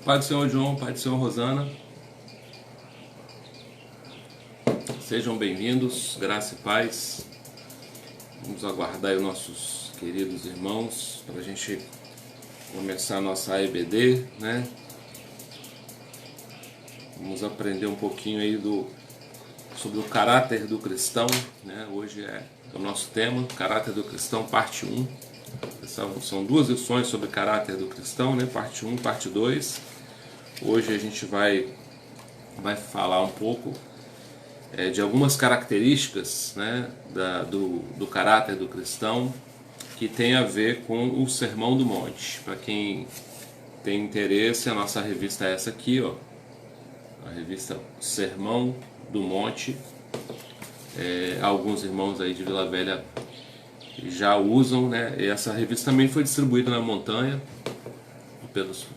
Pai do Senhor João, Pai do Senhor Rosana, sejam bem-vindos, graça e paz. Vamos aguardar aí os nossos queridos irmãos para a gente começar a nossa EBD, né? Vamos aprender um pouquinho aí sobre o caráter do cristão, né? Hoje é o nosso tema, caráter do cristão, parte 1. São duas lições sobre caráter do cristão, né? Parte 1, parte 2. Hoje a gente vai falar um pouco de algumas características, né, do caráter do cristão que tem a ver com o Sermão do Monte. Para quem tem interesse, a nossa revista é essa aqui, ó, a revista Sermão do Monte. Alguns irmãos aí de Vila Velha já usam, né? E essa revista também foi distribuída na montanha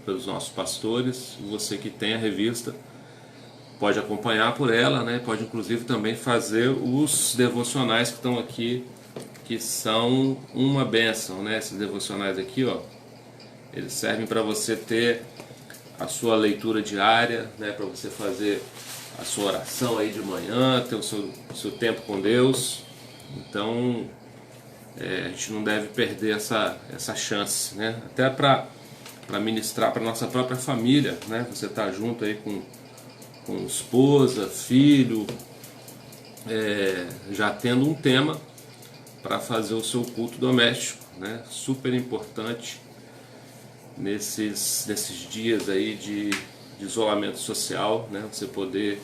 pelos nossos pastores. Você que tem a revista pode acompanhar por ela, né? Pode inclusive também fazer os devocionais que estão aqui, que são uma bênção, né? Esses devocionais aqui, ó, eles servem para você ter a sua leitura diária, né? Para você fazer a sua oração aí de manhã, ter o seu tempo com Deus. Então a gente não deve perder essa chance, né? Até para ministrar para nossa própria família, né? Você tá junto aí com esposa, filho, já tendo um tema para fazer o seu culto doméstico, né? Super importante nesses dias aí de isolamento social, né? Você poder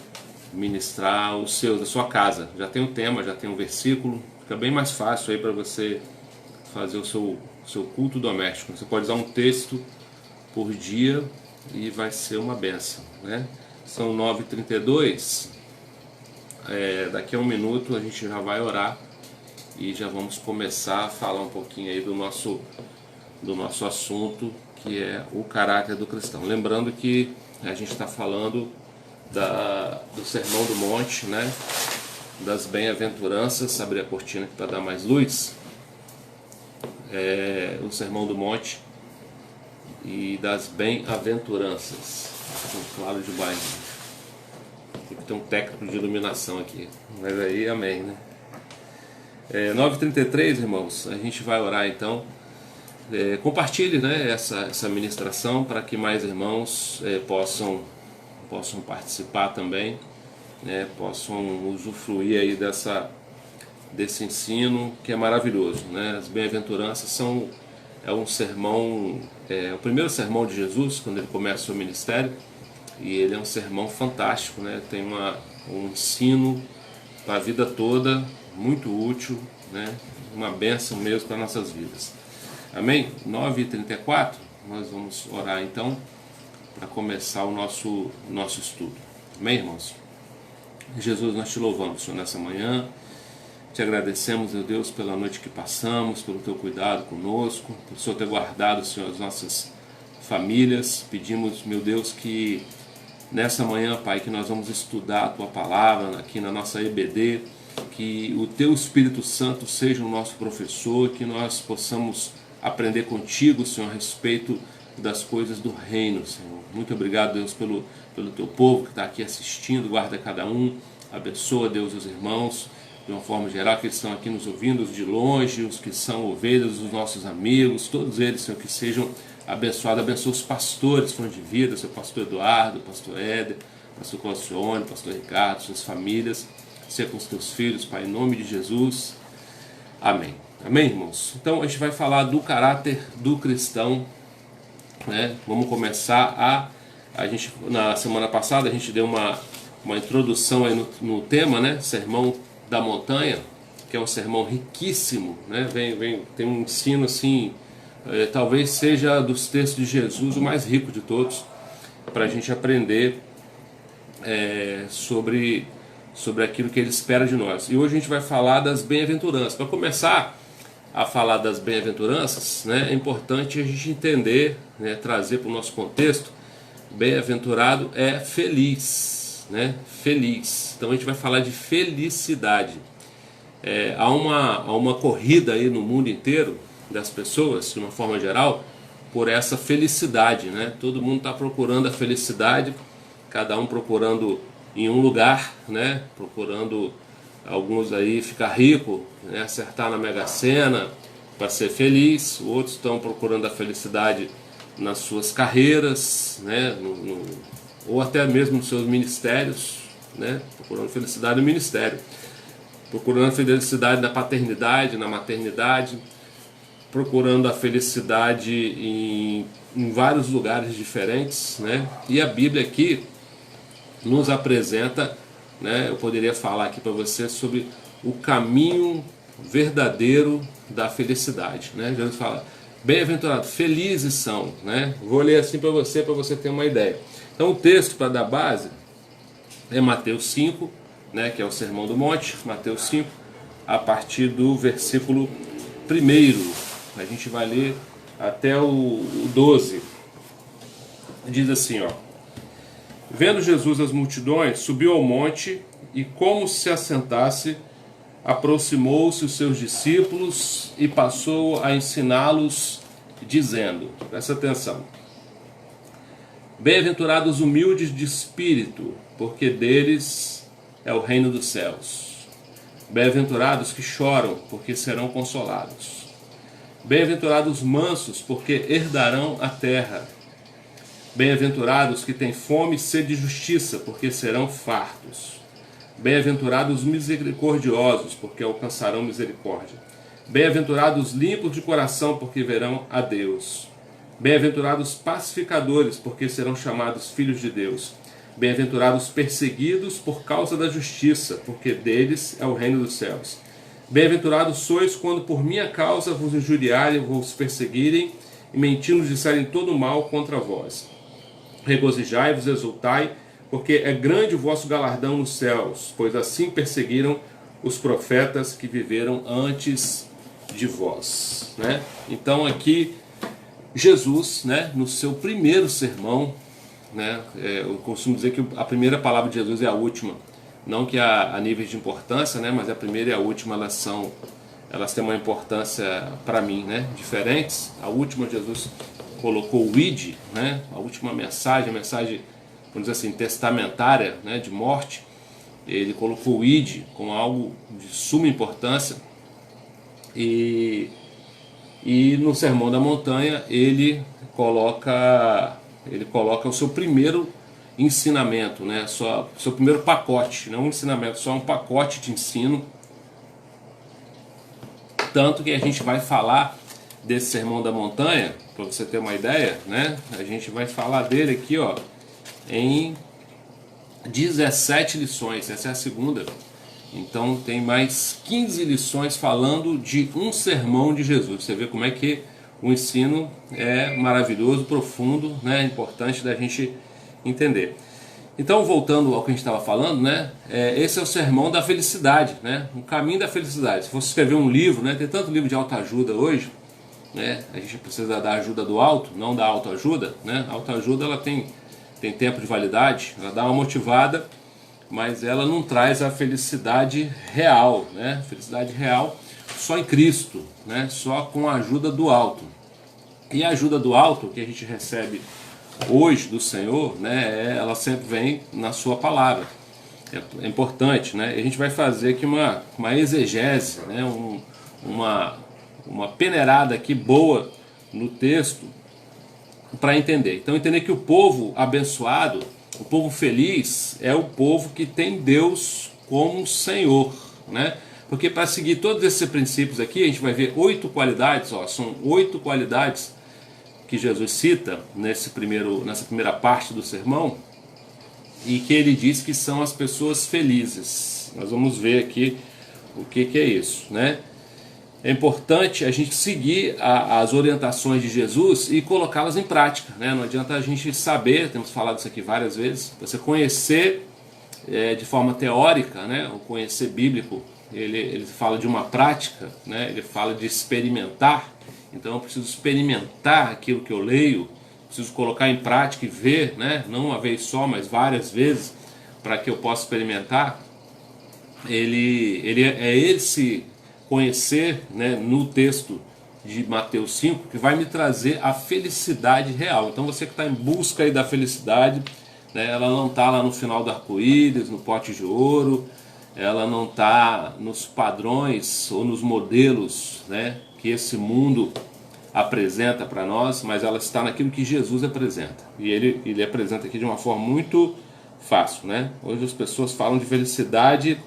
ministrar da sua casa. Já tem um tema, já tem um versículo, fica bem mais fácil aí para você fazer o seu culto doméstico. Você pode usar um texto por dia e vai ser uma benção, né? São 9h32, daqui a um minuto a gente já vai orar e já vamos começar a falar um pouquinho aí do nosso assunto, que é o caráter do cristão. Lembrando que a gente está falando do Sermão do Monte, né? Das bem-aventuranças. Abrir a cortina aqui para dar mais luz. O Sermão do Monte e das bem-aventuranças. Claro demais. Tem que ter um técnico de iluminação aqui. Mas aí, amém, né? 9h33, irmãos, a gente vai orar então. Compartilhe, né, essa ministração para que mais irmãos possam participar também, né, possam usufruir aí desse ensino que é maravilhoso, né? As bem-aventuranças é um sermão, o primeiro sermão de Jesus quando ele começa o seu ministério, e ele é um sermão fantástico, né? Tem um ensino para a vida toda, muito útil, né? Uma bênção mesmo para nossas vidas. Amém? 9h34, nós vamos orar então para começar o nosso estudo. Amém, irmãos? Jesus, nós te louvamos, Senhor, nessa manhã. Te agradecemos, meu Deus, pela noite que passamos, pelo teu cuidado conosco, por o Senhor ter guardado, Senhor, as nossas famílias. Pedimos, meu Deus, que nessa manhã, Pai, que nós vamos estudar a tua palavra aqui na nossa EBD, que o teu Espírito Santo seja o nosso professor, que nós possamos aprender contigo, Senhor, a respeito das coisas do reino, Senhor. Muito obrigado, Deus, pelo teu povo que está aqui assistindo. Guarda cada um, abençoa, Deus, os irmãos de uma forma geral, que estão aqui nos ouvindo, os de longe, os que são ovelhas, os nossos amigos, todos eles, Senhor, que sejam abençoados. Abençoa os pastores, fonte de vida, seu pastor Eduardo, pastor Éder, pastor Claucione, pastor Ricardo, suas famílias, seja com os teus filhos, Pai, em nome de Jesus. Amém. Amém, irmãos? Então a gente vai falar do caráter do cristão, né? Vamos começar a gente, na semana passada a gente deu uma introdução aí no tema, né? Sermão da montanha, que é um sermão riquíssimo, né? Tem um ensino assim, talvez seja dos textos de Jesus o mais rico de todos, para a gente aprender sobre aquilo que ele espera de nós. E hoje a gente vai falar das bem-aventuranças. Para começar a falar das bem-aventuranças, né, é importante a gente entender, né, trazer para o nosso contexto. Bem-aventurado é feliz, né? Feliz. Então a gente vai falar de felicidade. Há uma corrida aí no mundo inteiro das pessoas, de uma forma geral, por essa felicidade, né? Todo mundo está procurando a felicidade, cada um procurando em um lugar, né? Procurando, alguns aí ficar rico, né? Acertar na Mega Sena para ser feliz, outros estão procurando a felicidade nas suas carreiras, né? Ou até mesmo nos seus ministérios, né? Procurando felicidade no ministério, procurando a felicidade na paternidade, na maternidade, procurando a felicidade em vários lugares diferentes, né? E a Bíblia aqui nos apresenta, né? Eu poderia falar aqui para você sobre o caminho verdadeiro da felicidade, né? Jesus fala: bem-aventurado, felizes são, né? Vou ler assim para você ter uma ideia. Então o texto para dar base é Mateus 5, né? Que é o Sermão do Monte, Mateus 5, a partir do versículo 1. A gente vai ler até o 12. Diz assim, ó: vendo Jesus as multidões, subiu ao monte e, como se assentasse, aproximou-se os seus discípulos e passou a ensiná-los, dizendo, presta atenção: bem-aventurados os humildes de espírito, porque deles é o reino dos céus. Bem-aventurados que choram, porque serão consolados. Bem-aventurados os mansos, porque herdarão a terra. Bem-aventurados que têm fome e sede de justiça, porque serão fartos. Bem-aventurados os misericordiosos, porque alcançarão misericórdia. Bem-aventurados os limpos de coração, porque verão a Deus. Bem-aventurados os pacificadores, porque serão chamados filhos de Deus. Bem-aventurados os perseguidos por causa da justiça, porque deles é o reino dos céus. Bem-aventurados sois quando por minha causa vos injuriarem, vos perseguirem e mentindo disserem todo mal contra vós. Regozijai-vos, exultai, porque é grande o vosso galardão nos céus, pois assim perseguiram os profetas que viveram antes de vós, né? Então aqui Jesus, né, no seu primeiro sermão, né, eu costumo dizer que a primeira palavra de Jesus é a última. Não que a níveis de importância, né, mas a primeira e a última elas têm uma importância para mim, né, diferentes. A última, Jesus colocou o id, né, a última mensagem, a mensagem, vamos dizer assim, testamentária, né, de morte. Ele colocou o id como algo de suma importância. E no Sermão da Montanha ele coloca o seu primeiro ensinamento, né? Seu primeiro pacote, não um ensinamento, só um pacote de ensino. Tanto que a gente vai falar desse Sermão da Montanha, para você ter uma ideia, né? A gente vai falar dele aqui, ó, em 17 lições, essa é a segunda. Então tem mais 15 lições falando de um sermão de Jesus. Você vê como é que o ensino é maravilhoso, profundo, né? É importante da gente entender. Então, voltando ao que a gente estava falando, né? Esse é o sermão da felicidade, né? O caminho da felicidade. Se você escrever um livro, né? Tem tanto livro de autoajuda hoje, né? A gente precisa da ajuda do alto, não da autoajuda, né? A autoajuda ela tem tempo de validade, ela dá uma motivada, mas ela não traz a felicidade real, né? Felicidade real só em Cristo, né? Só com a ajuda do alto. E a ajuda do alto que a gente recebe hoje do Senhor, né? Ela sempre vem na sua palavra. É importante, né? A gente vai fazer aqui uma exegese, né? Uma peneirada aqui boa no texto para entender. Então entender que o povo abençoado, o povo feliz é o povo que tem Deus como Senhor, né? Porque para seguir todos esses princípios aqui, a gente vai ver 8 qualidades, ó, são 8 qualidades que Jesus cita nessa primeira parte do sermão, e que ele diz que são as pessoas felizes. Nós vamos ver aqui o que é isso, né? É importante a gente seguir as orientações de Jesus e colocá-las em prática, né? Não adianta a gente saber, temos falado isso aqui várias vezes, você conhecer de forma teórica, né? O conhecer bíblico, ele fala de uma prática, né? Ele fala de experimentar. Então eu preciso experimentar aquilo que eu leio, preciso colocar em prática e ver, né? Não uma vez só, mas várias vezes, para que eu possa experimentar. Ele é esse conhecer, né, no texto de Mateus 5 que vai me trazer a felicidade real. Então você que está em busca aí da felicidade, né, ela não está lá no final do arco-íris, no pote de ouro, ela não está nos padrões ou nos modelos, né, que esse mundo apresenta para nós, mas ela está naquilo que Jesus apresenta. E ele apresenta aqui de uma forma muito fácil, né? Hoje as pessoas falam de felicidade,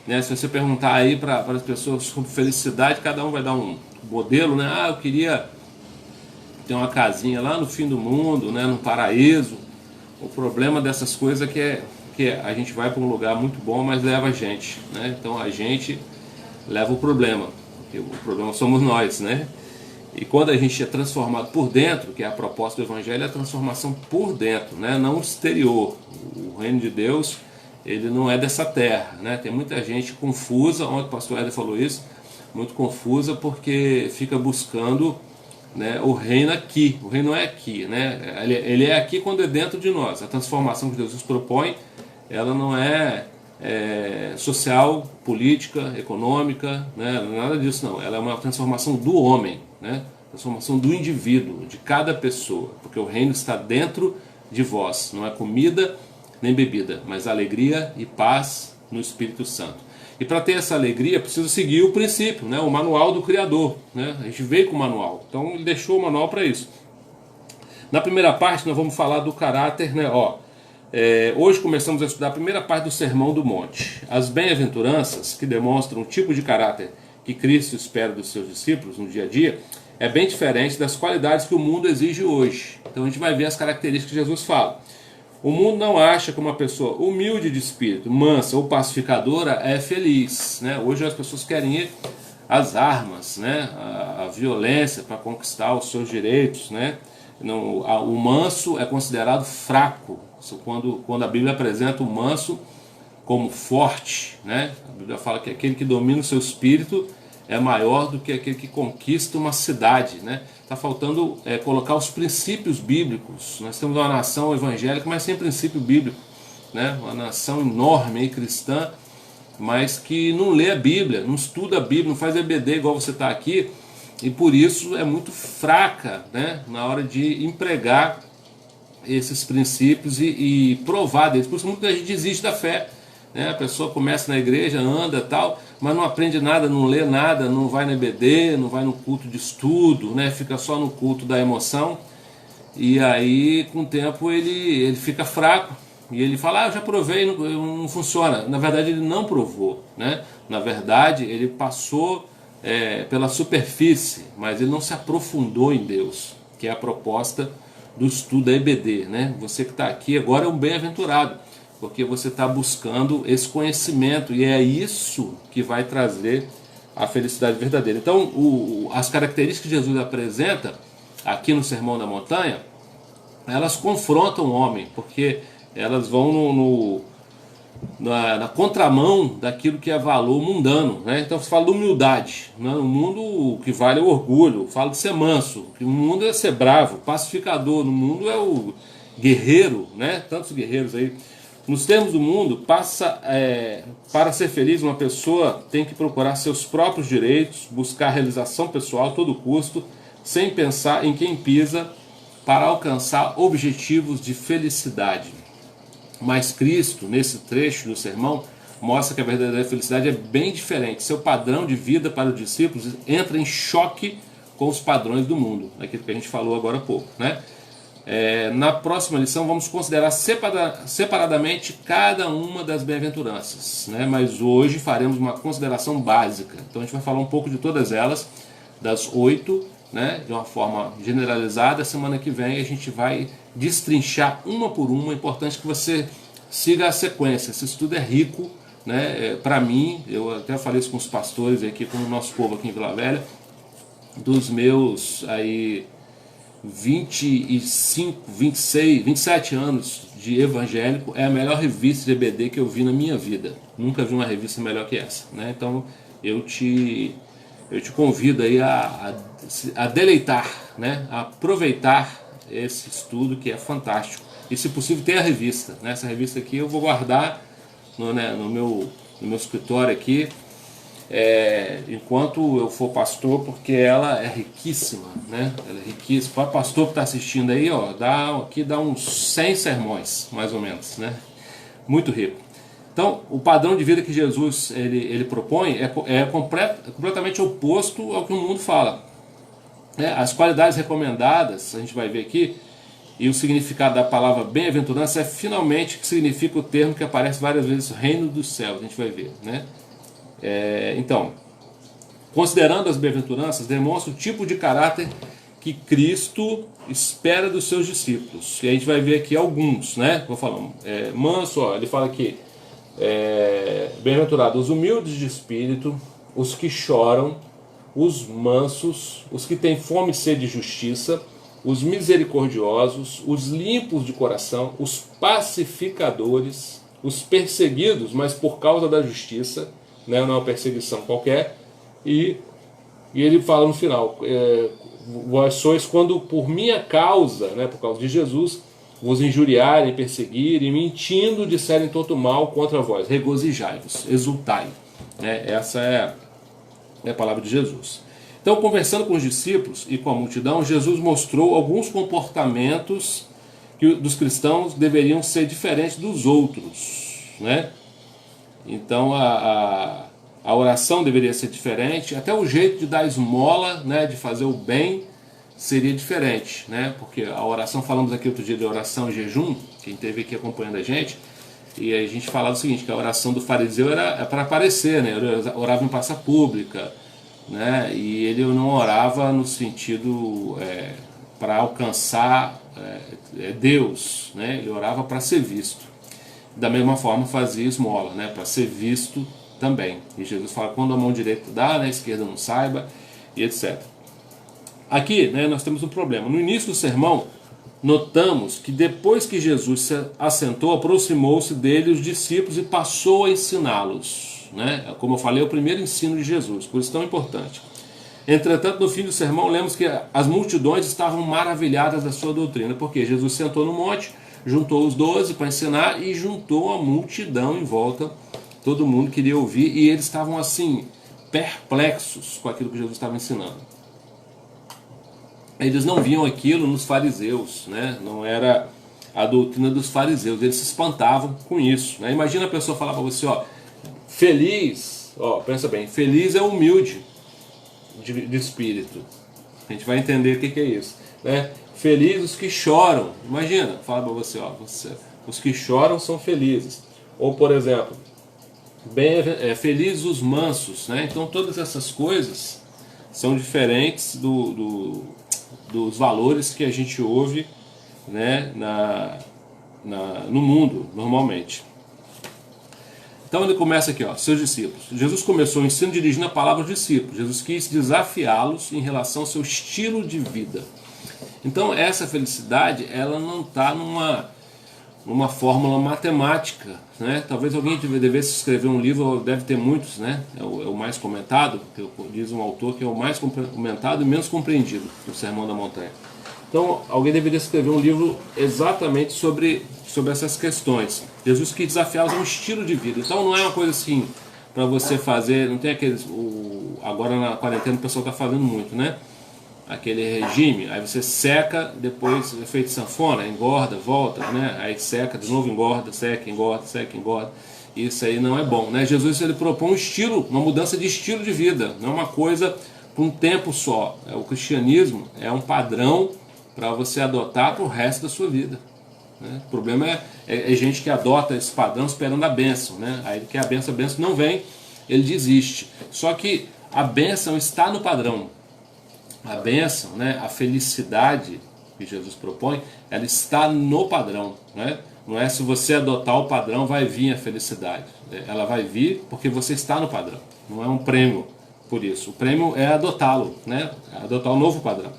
né? Se você perguntar aí para as pessoas sobre felicidade, cada um vai dar um modelo, né? Ah, eu queria ter uma casinha lá no fim do mundo, né? No paraíso. O problema dessas coisas é que a gente vai para um lugar muito bom, mas leva a gente, né? Então a gente leva o problema, porque o problema somos nós, né? E quando a gente é transformado por dentro, que é a proposta do Evangelho, é a transformação por dentro, né? Não exterior. O reino de Deus, ele não é dessa terra, né? Tem muita gente confusa, ontem o pastor Éder falou isso, muito confusa porque fica buscando, né, o reino aqui. O reino não é aqui, né? Ele é aqui quando é dentro de nós. A transformação que Deus nos propõe, ela não é social, política, econômica, né? Nada disso não. Ela é uma transformação do homem, né? Transformação do indivíduo, de cada pessoa, porque o reino está dentro de vós. Não é comida nem bebida, mas alegria e paz no Espírito Santo. E para ter essa alegria, precisa seguir o princípio, né? O manual do Criador, né? A gente veio com o manual, então ele deixou o manual para isso. Na primeira parte nós vamos falar do caráter, né? Hoje começamos a estudar a primeira parte do Sermão do Monte. As bem-aventuranças, que demonstram o tipo de caráter que Cristo espera dos seus discípulos no dia a dia, é bem diferente das qualidades que o mundo exige hoje. Então a gente vai ver as características que Jesus fala. O mundo não acha que uma pessoa humilde de espírito, mansa ou pacificadora é feliz, né? Hoje as pessoas querem ir às armas, né? A violência para conquistar os seus direitos, né? Não, o manso é considerado fraco. Quando a Bíblia apresenta o manso como forte, né? A Bíblia fala que aquele que domina o seu espírito é maior do que aquele que conquista uma cidade, né? Está faltando colocar os princípios bíblicos. Nós temos uma nação evangélica, mas sem princípio bíblico, né? Uma nação enorme aí, cristã, mas que não lê a Bíblia, não estuda a Bíblia, não faz EBD igual você está aqui, e por isso é muito fraca, né? Na hora de empregar esses princípios e provar deles. Por isso muita gente desiste da fé, né? A pessoa começa na igreja, anda tal, mas não aprende nada, não lê nada, não vai na EBD, não vai no culto de estudo, né? Fica só no culto da emoção, e aí com o tempo ele fica fraco, e ele fala, eu já provei, não funciona. Na verdade ele não provou, né? Na verdade ele passou pela superfície, mas ele não se aprofundou em Deus, que é a proposta do estudo da EBD, né? Você que está aqui agora é um bem-aventurado, porque você está buscando esse conhecimento, e é isso que vai trazer a felicidade verdadeira. Então, as características que Jesus apresenta aqui no Sermão da Montanha, elas confrontam o homem, porque elas vão na contramão daquilo que é valor mundano, né? Então você fala de humildade, né? No mundo o que vale é o orgulho, fala de ser manso, no mundo é ser bravo, pacificador, no mundo é o guerreiro, né? Tantos guerreiros aí. Nos termos do mundo, para ser feliz, uma pessoa tem que procurar seus próprios direitos, buscar realização pessoal a todo custo, sem pensar em quem pisa, para alcançar objetivos de felicidade. Mas Cristo, nesse trecho do sermão, mostra que a verdadeira felicidade é bem diferente. Seu padrão de vida para os discípulos entra em choque com os padrões do mundo, aquilo que a gente falou agora há pouco, né? Na próxima lição vamos considerar separadamente cada uma das bem-aventuranças, né? Mas hoje faremos uma consideração básica. Então a gente vai falar um pouco de todas elas, das 8, né? De uma forma generalizada. Semana que vem a gente vai destrinchar uma por uma. É importante que você siga a sequência. Esse estudo é rico, né? Para mim, eu até falei isso com os pastores aqui, com o nosso povo aqui em Vila Velha, dos meus aí 25, 26, 27 anos de evangélico, é a melhor revista de EBD que eu vi na minha vida. Nunca vi uma revista melhor que essa, né? Então eu te convido aí a deleitar, né? A aproveitar esse estudo que é fantástico. E se possível ter a revista, né? Essa revista aqui eu vou guardar no meu escritório aqui. enquanto eu for pastor, porque ela é riquíssima, né? Ela é riquíssima. Para pastor que está assistindo aí, ó, aqui dá uns 100 sermões, mais ou menos, né? Muito rico. Então, o padrão de vida que Jesus ele propõe é completamente oposto ao que o mundo fala. As qualidades recomendadas, a gente vai ver aqui, e o significado da palavra bem-aventurança é finalmente que significa o termo que aparece várias vezes, reino dos céus, a gente vai ver, né? Então, considerando as bem-aventuranças, demonstra o tipo de caráter que Cristo espera dos seus discípulos. E a gente vai ver aqui alguns, né? Vou falar, manso, ó, ele fala aqui, bem-aventurados os humildes de espírito, os que choram, os mansos, os que têm fome e sede de justiça, os misericordiosos, os limpos de coração, os pacificadores, os perseguidos, mas por causa da justiça, né, não é uma perseguição qualquer, e ele fala no final, vós sois quando por minha causa, né, por causa de Jesus, vos injuriarem, perseguirem, mentindo, disserem todo mal contra vós, regozijai-vos, exultai. Essa é a palavra de Jesus. Então, conversando com os discípulos e com a multidão, Jesus mostrou alguns comportamentos que dos cristãos deveriam ser diferentes dos outros, né? Então, a oração deveria ser diferente, até o jeito de dar esmola, né, de fazer o bem, seria diferente, né? Porque a oração, falamos aqui outro dia de oração e jejum, quem esteve aqui acompanhando a gente, e a gente falava o seguinte, que a oração do fariseu era para aparecer, né? Ele orava em praça pública, né? E ele não orava no sentido para alcançar Deus, né? Ele orava para ser visto. Da mesma forma fazia esmola, né? Para ser visto também. E Jesus fala, quando a mão direita dá, a esquerda não saiba, e etc. Aqui, né, nós temos um problema. No início do sermão, notamos que depois que Jesus se assentou, aproximou-se dele os discípulos e passou a ensiná-los. Né? Como eu falei, é o primeiro ensino de Jesus, por isso tão importante. Entretanto, no fim do sermão, lemos que as multidões estavam maravilhadas da sua doutrina, porque Jesus sentou no monte, juntou os 12 para ensinar e juntou a multidão em volta. Todo mundo queria ouvir e eles estavam assim, perplexos com aquilo que Jesus estava ensinando. Eles não viam aquilo nos fariseus, né? Não era a doutrina dos fariseus, eles se espantavam com isso. Né? Imagina a pessoa falar para você, ó, feliz, ó, pensa bem, feliz é humilde de espírito. A gente vai entender o que é isso. Né? Feliz os que choram. Imagina, fala para você, ó, os que choram são felizes. Ou, por exemplo, felizes os mansos. Né? Então, todas essas coisas são diferentes dos valores que a gente ouve, né, no mundo, normalmente. Então ele começa aqui, ó, seus discípulos. Jesus começou o ensino dirigindo a palavra aos discípulos. Jesus quis desafiá-los em relação ao seu estilo de vida. Então essa felicidade, ela não está numa fórmula matemática, né? Talvez alguém devesse escrever um livro, deve ter muitos, né? É o mais comentado, diz um autor que é o mais comentado e menos compreendido, o Sermão da Montanha. Então alguém deveria escrever um livro exatamente sobre essas questões. Jesus quis desafiá-los a um estilo de vida. Então não é uma coisa assim para você fazer, não tem aqueles, agora na quarentena o pessoal está fazendo muito, né? Aquele regime, aí você seca, depois é feito sanfona, engorda, volta, né? Aí seca, de novo engorda, seca, engorda. Isso aí não é bom, né? Jesus ele propõe um estilo, uma mudança de estilo de vida, não é uma coisa por um tempo só. O cristianismo é um padrão para você adotar para o resto da sua vida. Né? O problema é gente que adota esse padrão esperando a bênção, né? Aí que a bênção não vem, ele desiste. Só que a bênção está no padrão. A bênção, né, a felicidade que Jesus propõe, ela está no padrão. Né? Não é se você adotar o padrão vai vir a felicidade. Ela vai vir porque você está no padrão. Não é um prêmio por isso. O prêmio é adotá-lo, né? Adotar o novo padrão.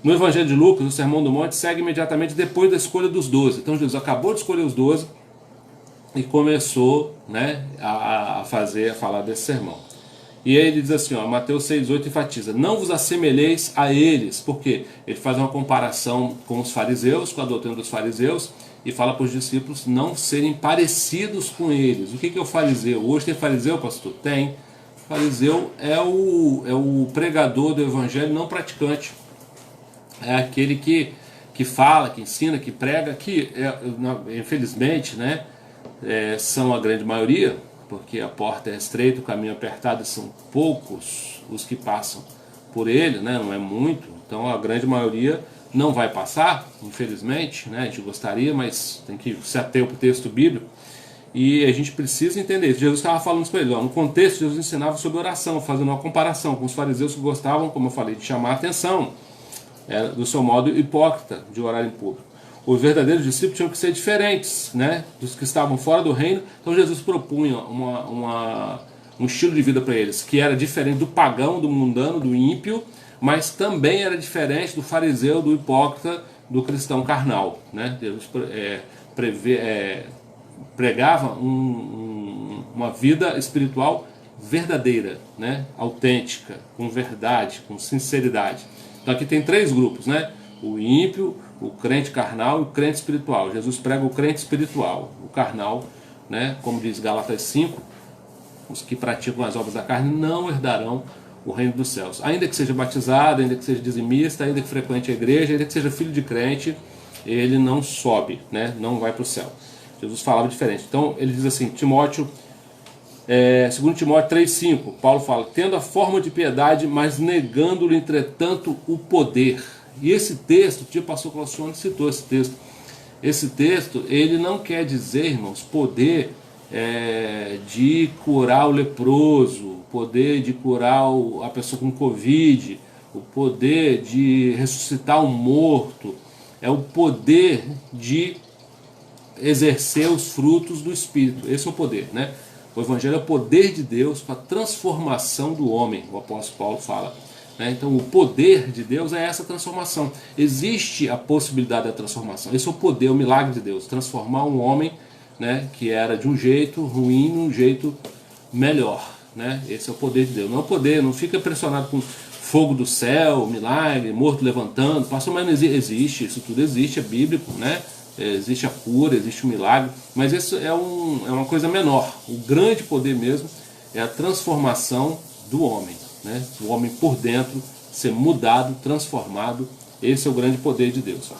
No Evangelho de Lucas, o Sermão do Monte segue imediatamente depois da escolha dos 12. Então Jesus acabou de escolher os 12 e começou, né, a falar desse sermão. E aí ele diz assim, ó, Mateus 6,8 enfatiza, não vos assemelheis a eles, porque ele faz uma comparação com os fariseus, com a doutrina dos fariseus, e fala para os discípulos não serem parecidos com eles. O que é o fariseu? Hoje tem fariseu, pastor? Tem. Fariseu é o pregador do evangelho não praticante. É aquele que fala, que ensina, que prega, que infelizmente, né, são a grande maioria, porque a porta é estreita, o caminho apertado, são poucos os que passam por ele, né, não é muito, então a grande maioria não vai passar, infelizmente, né, a gente gostaria, mas tem que se ater para o texto bíblico, e a gente precisa entender isso. Jesus estava falando isso para ele, no contexto Jesus ensinava sobre oração, fazendo uma comparação com os fariseus que gostavam, como eu falei, de chamar a atenção, do seu modo hipócrita de orar em público. Os verdadeiros discípulos tinham que ser diferentes, né, dos que estavam fora do reino. Então Jesus propunha um estilo de vida para eles, que era diferente do pagão, do mundano, do ímpio, mas também era diferente do fariseu, do hipócrita, do cristão carnal, né? Jesus pregava uma vida espiritual verdadeira, né? Autêntica, com verdade, com sinceridade. Então aqui tem 3 grupos, né? O ímpio, o crente carnal e o crente espiritual. Jesus prega o crente espiritual, o carnal, né? Como diz Gálatas 5, os que praticam as obras da carne não herdarão o reino dos céus. Ainda que seja batizado, ainda que seja dizimista, ainda que frequente a igreja, ainda que seja filho de crente, ele não sobe, né? Não vai para o céu. Jesus falava diferente. Então ele diz assim, Timóteo, 2 Timóteo 3,5, Paulo fala, tendo a forma de piedade, mas negando-lhe, entretanto, o poder. E esse texto, o tio pastor Claucione citou esse texto. Esse texto, ele não quer dizer, irmãos, poder de curar o leproso, poder de curar a pessoa com Covid, o poder de ressuscitar um morto, é o poder de exercer os frutos do Espírito. Esse é o poder, né? O Evangelho é o poder de Deus para a transformação do homem, o apóstolo Paulo fala. Né? Então o poder de Deus é essa transformação. Existe a possibilidade da transformação. Esse é o poder, o milagre de Deus. Transformar um homem, né, que era de um jeito ruim num jeito melhor. Né? Esse é o poder de Deus. Não é o poder, não fica impressionado com fogo do céu, milagre, morto levantando. Pastor, mas não existe, isso tudo existe, é bíblico, né? Existe a cura, existe o milagre, mas isso é uma coisa menor. O grande poder mesmo é a transformação do homem, né? O homem por dentro ser mudado, transformado. Esse é o grande poder de Deus.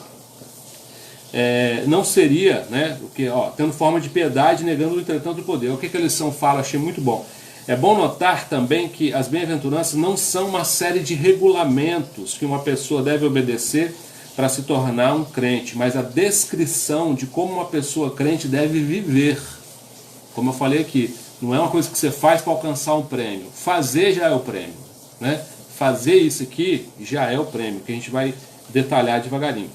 Não seria, né, o que, tendo forma de piedade, negando entretanto o poder. O que a lição fala? Achei muito bom. É bom notar também que as bem-aventuranças não são uma série de regulamentos que uma pessoa deve obedecer para se tornar um crente, mas a descrição de como uma pessoa crente deve viver. Como eu falei aqui, não é uma coisa que você faz para alcançar um prêmio. Fazer já é o prêmio, né? Fazer isso aqui já é o prêmio, que a gente vai detalhar devagarinho.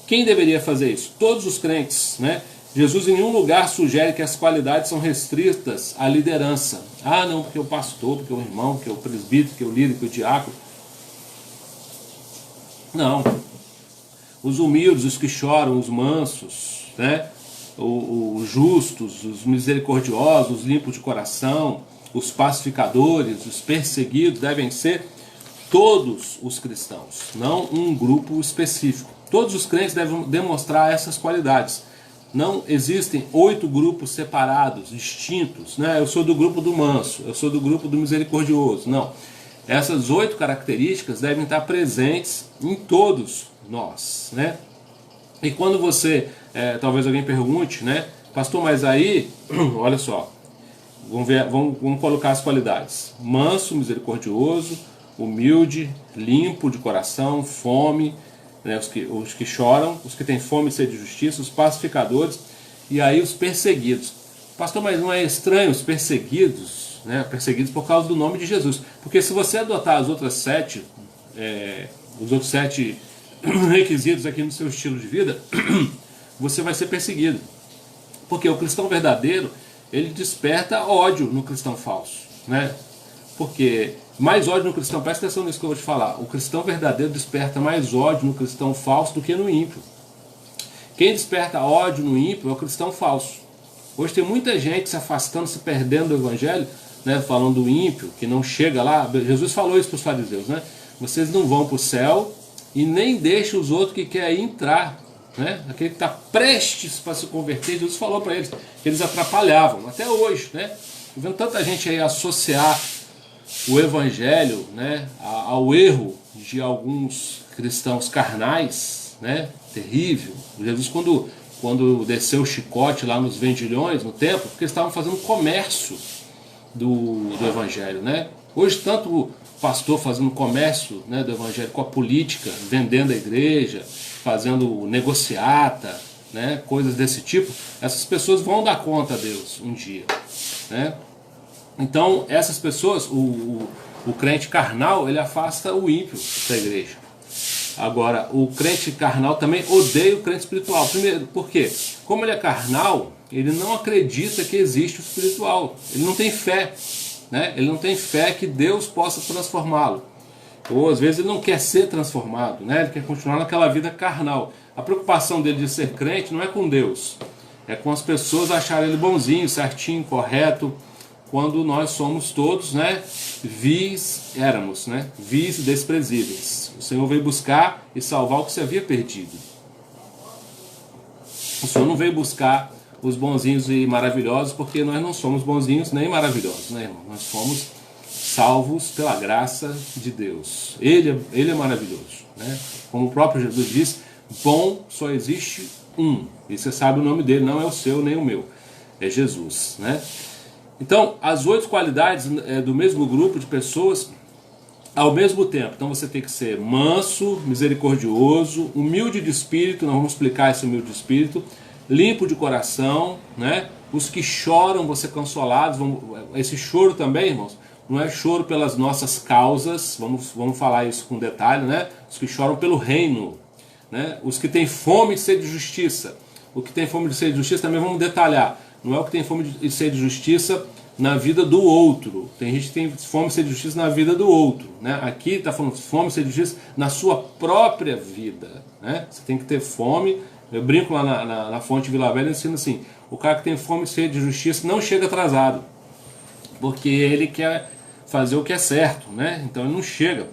Quem deveria fazer isso? Todos os crentes, né? Jesus em nenhum lugar sugere que as qualidades são restritas à liderança. Ah, não, porque o pastor, porque o irmão, porque o presbítero, porque o líder, porque o diácono. Não. Os humildes, os que choram, os mansos, né? Os justos, os misericordiosos, os limpos de coração, os pacificadores, os perseguidos devem ser todos os cristãos, não um grupo específico. Todos os crentes devem demonstrar essas qualidades. Não existem 8 grupos separados, distintos, né? Eu sou do grupo do manso, eu sou do grupo do misericordioso. Não. Essas 8 características devem estar presentes em todos nós, né? E quando você, talvez alguém pergunte, né, pastor, mas aí, olha só, vamos colocar as qualidades: manso, misericordioso, humilde, limpo de coração, fome, né, os que choram, os que têm fome e sede de justiça, os pacificadores, e aí os perseguidos. Pastor, mas não é estranho os perseguidos? Né, perseguidos por causa do nome de Jesus. Porque se você adotar os outros 7 requisitos aqui no seu estilo de vida, você vai ser perseguido. Porque o cristão verdadeiro, ele desperta ódio no cristão falso. Né? Porque mais ódio no cristão, presta atenção nisso que eu vou te falar, o cristão verdadeiro desperta mais ódio no cristão falso do que no ímpio. Quem desperta ódio no ímpio é o cristão falso. Hoje tem muita gente se afastando, se perdendo do evangelho, né, falando do ímpio, que não chega lá. Jesus falou isso para os fariseus, né? Vocês não vão para o céu e nem deixam os outros que querem entrar, né? Aquele que está prestes para se converter, Jesus falou para eles que eles atrapalhavam, até hoje, né? vendo tanta gente aí associar o evangelho, né, ao erro de alguns cristãos carnais, né, terrível. Jesus, quando desceu o chicote lá nos vendilhões, no templo, porque eles estavam fazendo comércio do evangelho, né? Hoje, tanto o pastor fazendo comércio, né, do evangelho com a política, vendendo a igreja, fazendo negociata, né, coisas desse tipo, essas pessoas vão dar conta a Deus um dia, né? Então, essas pessoas, o crente carnal, ele afasta o ímpio da igreja. Agora, o crente carnal também odeia o crente espiritual. Primeiro, por quê? Como ele é carnal, ele não acredita que existe o espiritual. Ele não tem fé, né? Ele não tem fé que Deus possa transformá-lo. Ou às vezes ele não quer ser transformado, né? Ele quer continuar naquela vida carnal. A preocupação dele de ser crente não é com Deus, é com as pessoas acharem ele bonzinho, certinho, correto, quando nós somos todos, né, éramos, né, vis desprezíveis. O Senhor veio buscar e salvar o que se havia perdido. O Senhor não veio buscar os bonzinhos e maravilhosos, porque nós não somos bonzinhos nem maravilhosos, né, irmão? Nós somos salvos pela graça de Deus. Ele é maravilhoso, né? Como o próprio Jesus diz, bom só existe um. E você sabe o nome dele, não é o seu nem o meu. É Jesus, né? Então, as 8 qualidades do mesmo grupo de pessoas ao mesmo tempo. Então você tem que ser manso, misericordioso, humilde de espírito, nós vamos explicar esse humilde de espírito, limpo de coração, né? Os que choram vão ser consolados. Esse choro também, irmãos, não é choro pelas nossas causas, vamos falar isso com detalhe, né? Os que choram pelo reino, né? Os que têm fome e sede de justiça. O que tem fome de sede de justiça também vamos detalhar. Não é o que tem fome e sede de justiça na vida do outro. Tem gente que tem fome e sede de justiça na vida do outro, né? Aqui está falando fome e sede de justiça na sua própria vida, né? Você tem que ter fome. Eu brinco lá na fonte Vila Velha, ensino assim: o cara que tem fome e sede de justiça não chega atrasado, porque ele quer fazer o que é certo, né? Então ele não chega.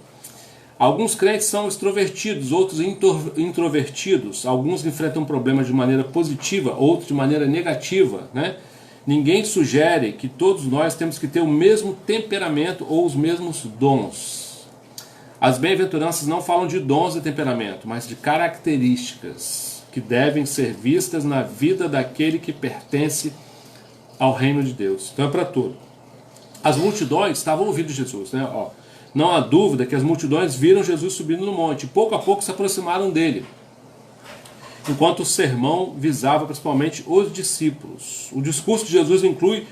Alguns crentes são extrovertidos, outros introvertidos. Alguns enfrentam problemas de maneira positiva, outros de maneira negativa, né? Ninguém sugere que todos nós temos que ter o mesmo temperamento ou os mesmos dons. As bem-aventuranças não falam de dons e temperamento, mas de características que devem ser vistas na vida daquele que pertence ao reino de Deus. Então é para tudo. As multidões estavam ouvindo Jesus, né? Não há dúvida que as multidões viram Jesus subindo no monte. Pouco a pouco se aproximaram dele, enquanto o sermão visava principalmente os discípulos. O discurso de Jesus inclui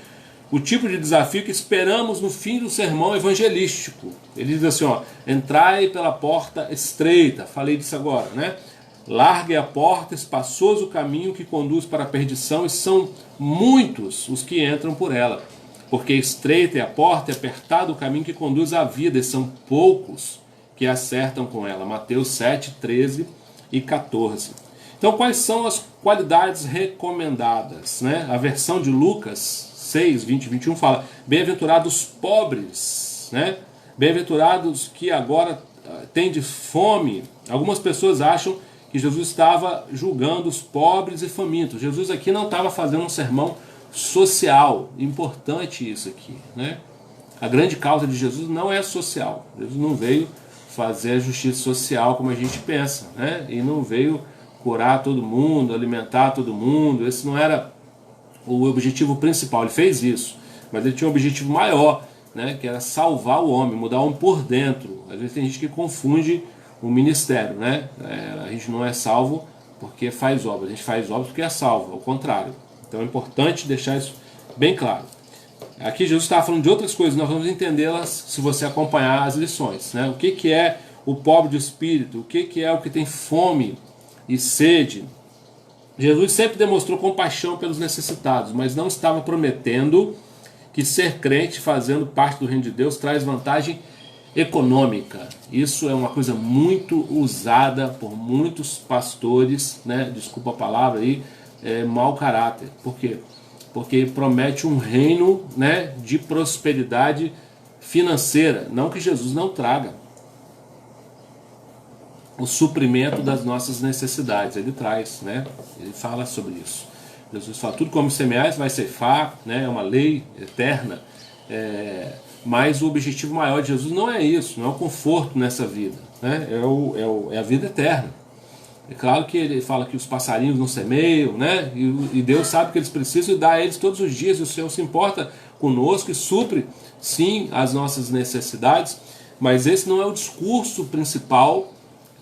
o tipo de desafio que esperamos no fim do sermão evangelístico. Ele diz assim, entrai pela porta estreita. Falei disso agora, né? Larga é a porta, espaçoso o caminho que conduz para a perdição, e são muitos os que entram por ela. Porque estreita é a porta e apertado o caminho que conduz à vida, e são poucos que acertam com ela. Mateus 7, 13 e 14. Então, quais são as qualidades recomendadas, né? A versão de Lucas 6, 20 e 21 fala: bem-aventurados pobres, né? Bem-aventurados que agora têm de fome. Algumas pessoas acham que Jesus estava julgando os pobres e famintos. Jesus aqui não estava fazendo um sermão social. Importante isso aqui, né? A grande causa de Jesus não é social. Jesus não veio fazer a justiça social como a gente pensa, né? E não veio curar todo mundo, alimentar todo mundo. Esse não era o objetivo principal. Ele fez isso, mas ele tinha um objetivo maior, né? Que era salvar o homem, mudar o homem por dentro. Às vezes tem gente que confunde o ministério, né? A gente não é salvo porque faz obras, a gente faz obras porque é salvo, ao contrário. Então é importante deixar isso bem claro. Aqui Jesus estava falando de outras coisas, nós vamos entendê-las se você acompanhar as lições, né? O que é o pobre de espírito, o que é o que tem fome e sede. Jesus sempre demonstrou compaixão pelos necessitados, mas não estava prometendo que ser crente, fazendo parte do reino de Deus, traz vantagem econômica. Isso é uma coisa muito usada por muitos pastores, né? Desculpa a palavra aí, mau caráter. Por quê? Porque promete um reino, né, de prosperidade financeira. Não que Jesus não traga o suprimento das nossas necessidades. Ele traz, né? Ele fala sobre isso. Jesus fala, tudo como semeais vai ceifar, né? É uma lei eterna. Mas o objetivo maior de Jesus não é isso, não é o conforto nessa vida, né? É a vida eterna. É claro que ele fala que os passarinhos não semeiam, né? E Deus sabe que eles precisam e dá a eles todos os dias, e o Senhor se importa conosco e supre, sim, as nossas necessidades, mas esse não é o discurso principal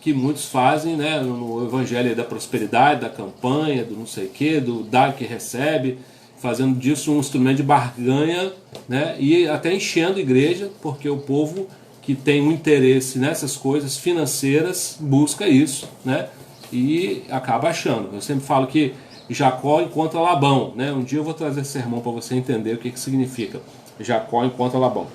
que muitos fazem, né, no evangelho da prosperidade, da campanha, do não sei o que, do dar que recebe, fazendo disso um instrumento de barganha, né, e até enchendo a igreja, porque o povo que tem um interesse nessas coisas financeiras busca isso, né, e acaba achando. Eu sempre falo que Jacó encontra Labão, né? Um dia eu vou trazer esse sermão para você entender o que significa Jacó encontra Labão.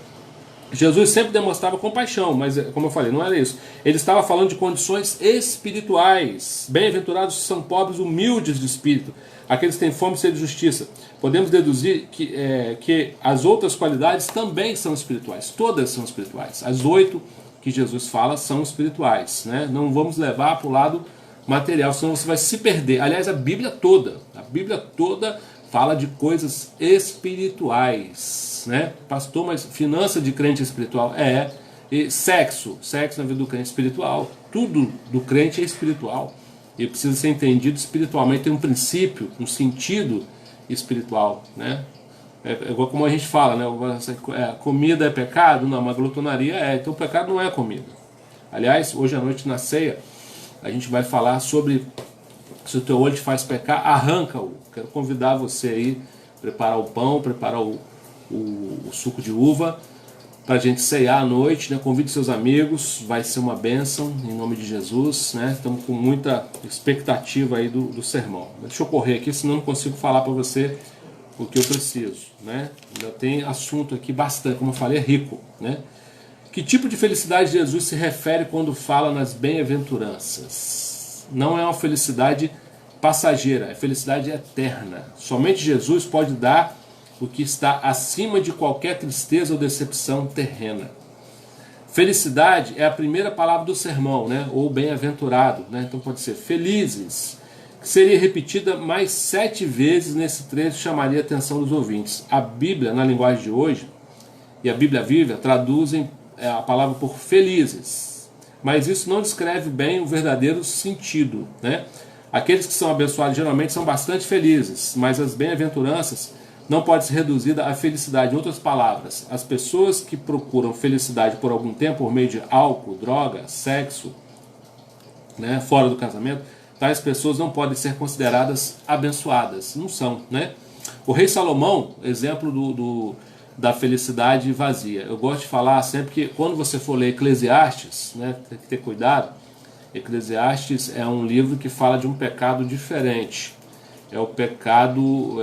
Jesus sempre demonstrava compaixão, mas como eu falei, não era isso. Ele estava falando de condições espirituais. Bem-aventurados são pobres, humildes de espírito, aqueles que têm fome e sede de justiça. Podemos deduzir que as outras qualidades também são espirituais. Todas são espirituais. As 8 que Jesus fala são espirituais, né? Não vamos levar para o lado material, senão você vai se perder. Aliás, a Bíblia toda fala de coisas espirituais, né? Pastor, mas finança de crente espiritual e sexo na vida do crente espiritual. Tudo do crente é espiritual e precisa ser entendido espiritualmente, tem um princípio, um sentido espiritual, né? É igual como a gente fala, né? Comida é pecado? Não, mas glutonaria é. Então o pecado não é comida. Aliás, hoje à noite na ceia a gente vai falar sobre se o teu olho te faz pecar, arranca-o. Quero convidar você aí, preparar o pão, preparar o suco de uva, para a gente ceiar à noite, né? Convide seus amigos, vai ser uma bênção, em nome de Jesus, né? Estamos com muita expectativa aí do sermão. Deixa eu correr aqui, senão não consigo falar para você o que eu preciso, né? Ainda tem assunto aqui bastante, como eu falei, é rico, né? Que tipo de felicidade Jesus se refere quando fala nas bem-aventuranças? Não é uma felicidade passageira, é felicidade eterna. Somente Jesus pode dar o que está acima de qualquer tristeza ou decepção terrena. Felicidade é a primeira palavra do sermão, né? Ou bem-aventurado, né? Então pode ser felizes, que seria repetida mais 7 vezes nesse trecho, chamaria a atenção dos ouvintes. A Bíblia, na linguagem de hoje, e a Bíblia Viva traduzem a palavra por felizes, mas isso não descreve bem o verdadeiro sentido, né? Aqueles que são abençoados geralmente são bastante felizes, mas as bem-aventuranças não pode ser reduzida à felicidade. Em outras palavras, as pessoas que procuram felicidade por algum tempo por meio de álcool, droga, sexo, né, fora do casamento, tais pessoas não podem ser consideradas abençoadas, não são, né? O rei Salomão, exemplo da felicidade vazia. Eu gosto de falar sempre que quando você for ler Eclesiastes, né, tem que ter cuidado. Eclesiastes é um livro que fala de um pecado diferente. É o pecado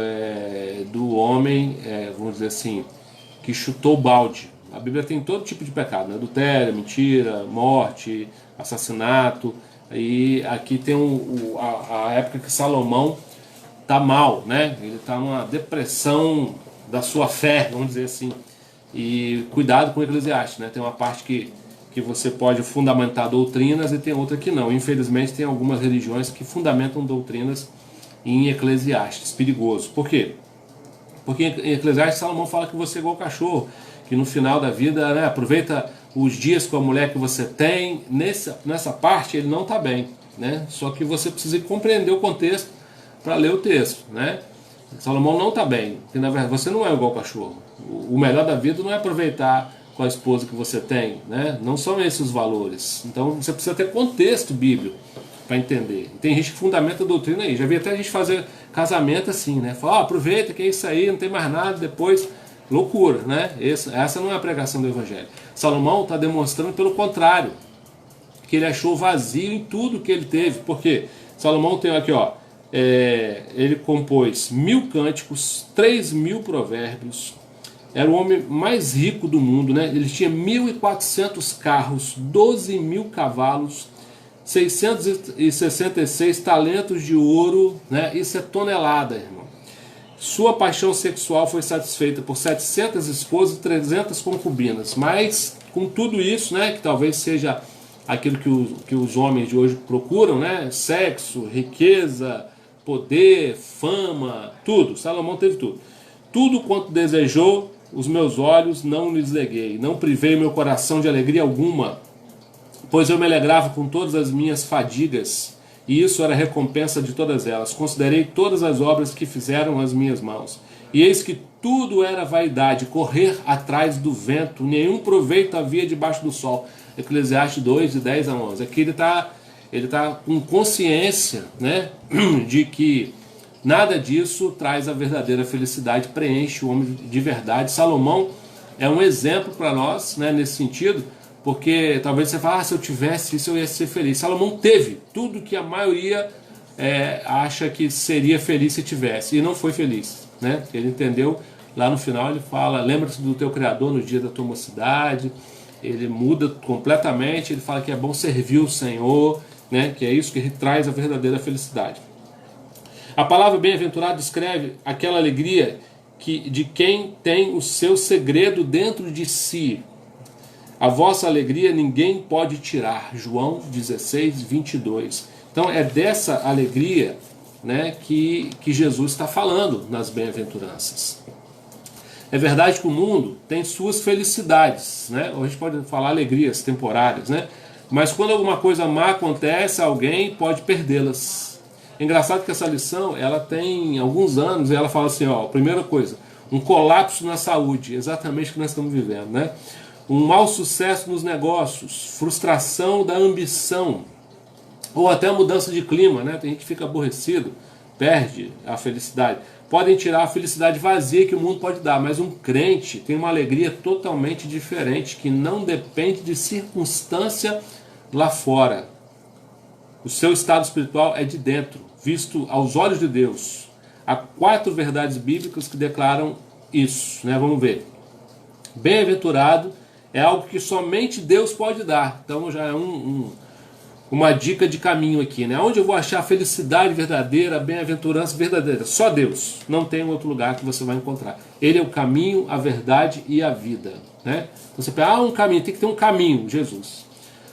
do homem, vamos dizer assim, que chutou o balde. A Bíblia tem todo tipo de pecado, né? Adultério, mentira, morte, assassinato. E aqui tem a época que Salomão está mal, né? Ele está numa depressão da sua fé, vamos dizer assim. E cuidado com o Eclesiastes, né? Tem uma parte que você pode fundamentar doutrinas e tem outra que não. Infelizmente tem algumas religiões que fundamentam doutrinas em Eclesiastes. Perigoso. Por quê? Porque em Eclesiastes Salomão fala que você é igual cachorro, que no final da vida, né, aproveita os dias com a mulher que você tem. Nessa parte ele não está bem, né? Só que você precisa compreender o contexto para ler o texto, né? Salomão não está bem, porque na verdade você não é igual cachorro. O melhor da vida não é aproveitar com a esposa que você tem, né? Não são esses os valores. Então você precisa ter contexto bíblico para entender. Tem gente que fundamenta a doutrina aí. Já vi até a gente fazer casamento assim, né? Fala, aproveita que é isso aí, não tem mais nada, depois loucura, né? Essa não é a pregação do Evangelho. Salomão está demonstrando pelo contrário, que ele achou vazio em tudo que ele teve. Por quê? Salomão tem aqui, ó, ele compôs 1000 cânticos, 3000 provérbios, era o homem mais rico do mundo, né? Ele tinha 1.400 carros, 12.000 cavalos, 666 talentos de ouro, né? Isso é tonelada, irmão. Sua paixão sexual foi satisfeita por 700 esposas e 300 concubinas. Mas com tudo isso, né, que talvez seja aquilo que os homens de hoje procuram, né? Sexo, riqueza, poder, fama, tudo. Salomão teve tudo. Tudo quanto desejou, os meus olhos não lhes neguei. Não privei meu coração de alegria alguma, pois eu me alegrava com todas as minhas fadigas, e isso era a recompensa de todas elas. Considerei todas as obras que fizeram as minhas mãos, e eis que tudo era vaidade, correr atrás do vento, nenhum proveito havia debaixo do sol. Eclesiastes 2, de 10 a 11. Aqui ele está com consciência, né, de que nada disso traz a verdadeira felicidade, preenche o homem de verdade. Salomão é um exemplo para nós, né, nesse sentido, porque talvez você fale, se eu tivesse isso eu ia ser feliz. Salomão teve tudo que a maioria acha que seria feliz se tivesse, e não foi feliz, né? Ele entendeu, lá no final ele fala, lembra-se do teu Criador no dia da tua mocidade. Ele muda completamente, ele fala que é bom servir o Senhor, né? Que é isso que traz a verdadeira felicidade. A palavra bem-aventurado descreve aquela alegria de quem tem o seu segredo dentro de si. A vossa alegria ninguém pode tirar. João 16, 22. Então é dessa alegria, né, que Jesus está falando nas bem-aventuranças. É verdade que o mundo tem suas felicidades, né? Ou a gente pode falar alegrias temporárias, né? Mas quando alguma coisa má acontece, alguém pode perdê-las. É engraçado que essa lição, ela tem alguns anos, e ela fala assim, ó, primeira coisa, um colapso na saúde, exatamente o que nós estamos vivendo, né? Um mau sucesso nos negócios, frustração da ambição, ou até a mudança de clima, né? Tem gente que fica aborrecido, perde a felicidade. Podem tirar a felicidade vazia que o mundo pode dar, mas um crente tem uma alegria totalmente diferente, que não depende de circunstância lá fora. O seu estado espiritual é de dentro, visto aos olhos de Deus. Há 4 verdades bíblicas que declaram isso, né? Vamos ver. Bem-aventurado é algo que somente Deus pode dar. Então já é uma dica de caminho aqui, né? Onde eu vou achar a felicidade verdadeira, a bem-aventurança verdadeira? Só Deus. Não tem outro lugar que você vai encontrar. Ele é o caminho, a verdade e a vida, né? Então você pensa, um caminho, tem que ter um caminho, Jesus.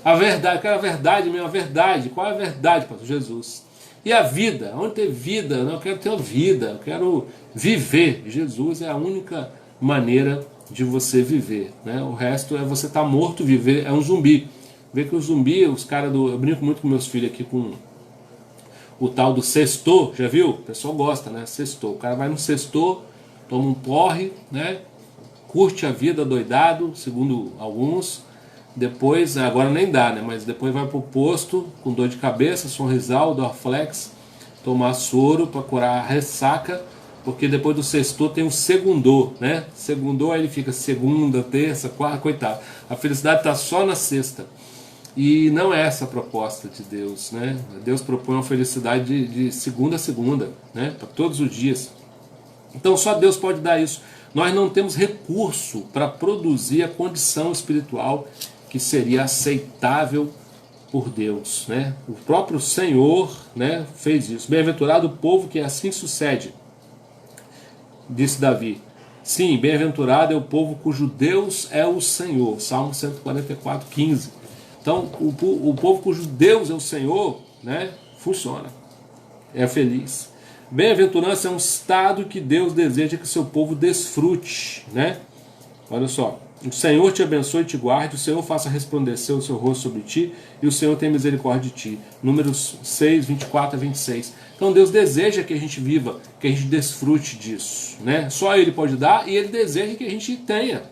A verdade, eu quero a verdade mesmo, a verdade. Qual é a verdade, pastor? Jesus. E a vida? Onde tem vida? Eu quero ter vida, eu quero viver. Jesus é a única maneira de você viver, né? O resto é você estar morto, viver é um zumbi. Vê que o zumbi, os caras do... Eu brinco muito com meus filhos aqui com o tal do sextor, já viu? O pessoal gosta, né? Sextor. O cara vai no sextor, toma um porre, né? Curte a vida doidado, segundo alguns. Depois, agora nem dá, né? Mas depois vai pro posto com dor de cabeça, Sonrisal, Dorflex, tomar soro para curar a ressaca, porque depois do sextor tem o segundô, né? Segundô, aí ele fica segunda, terça, quarta, coitado. A felicidade está só na sexta. E não é essa a proposta de Deus, né? Deus propõe uma felicidade de segunda a segunda, né? Para todos os dias. Então só Deus pode dar isso. Nós não temos recurso para produzir a condição espiritual que seria aceitável por Deus, né? O próprio Senhor, né, fez isso. Bem-aventurado o povo que assim sucede, disse Davi. Sim, bem-aventurado é o povo cujo Deus é o Senhor. Salmo 144, 15. Então, o povo cujo Deus é o Senhor, né, funciona, é feliz. Bem-aventurança é um estado que Deus deseja que seu povo desfrute, né? Olha só. O Senhor te abençoe e te guarde, o Senhor faça resplandecer o seu rosto sobre ti, e o Senhor tenha misericórdia de ti. Números 6, 24 a 26. Então Deus deseja que a gente viva, que a gente desfrute disso, né? Só Ele pode dar, e Ele deseja que a gente tenha.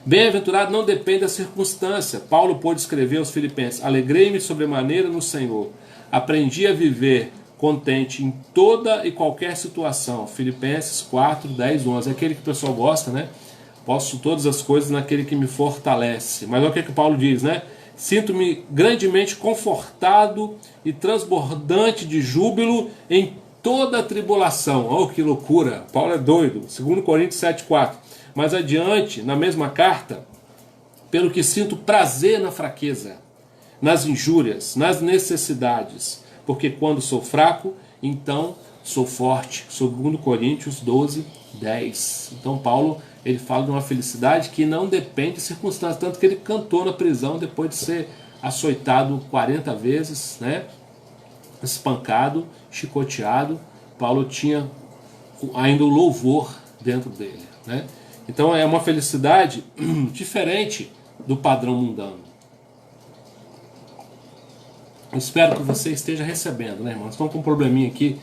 Bem-aventurado não depende da circunstância. Paulo pôde escrever aos Filipenses: alegrei-me sobremaneira no Senhor. Aprendi a viver contente em toda e qualquer situação. Filipenses 4, 10, 11. É aquele que o pessoal gosta, né? Posso todas as coisas naquele que me fortalece. Mas olha o que Paulo diz, né? Sinto-me grandemente confortado e transbordante de júbilo em toda a tribulação. Oh, que loucura! Paulo é doido. 2 Coríntios 7, 4. Mais adiante, na mesma carta, pelo que sinto prazer na fraqueza, nas injúrias, nas necessidades, porque quando sou fraco, então sou forte. 2 Coríntios 12, 10. Então Paulo, ele fala de uma felicidade que não depende de circunstâncias, tanto que ele cantou na prisão depois de ser açoitado 40 vezes, né? espancado, chicoteado, Paulo tinha ainda o louvor dentro dele, né? Então é uma felicidade diferente do padrão mundano. Eu espero que você esteja recebendo, né, irmãos? Estão com um probleminha aqui.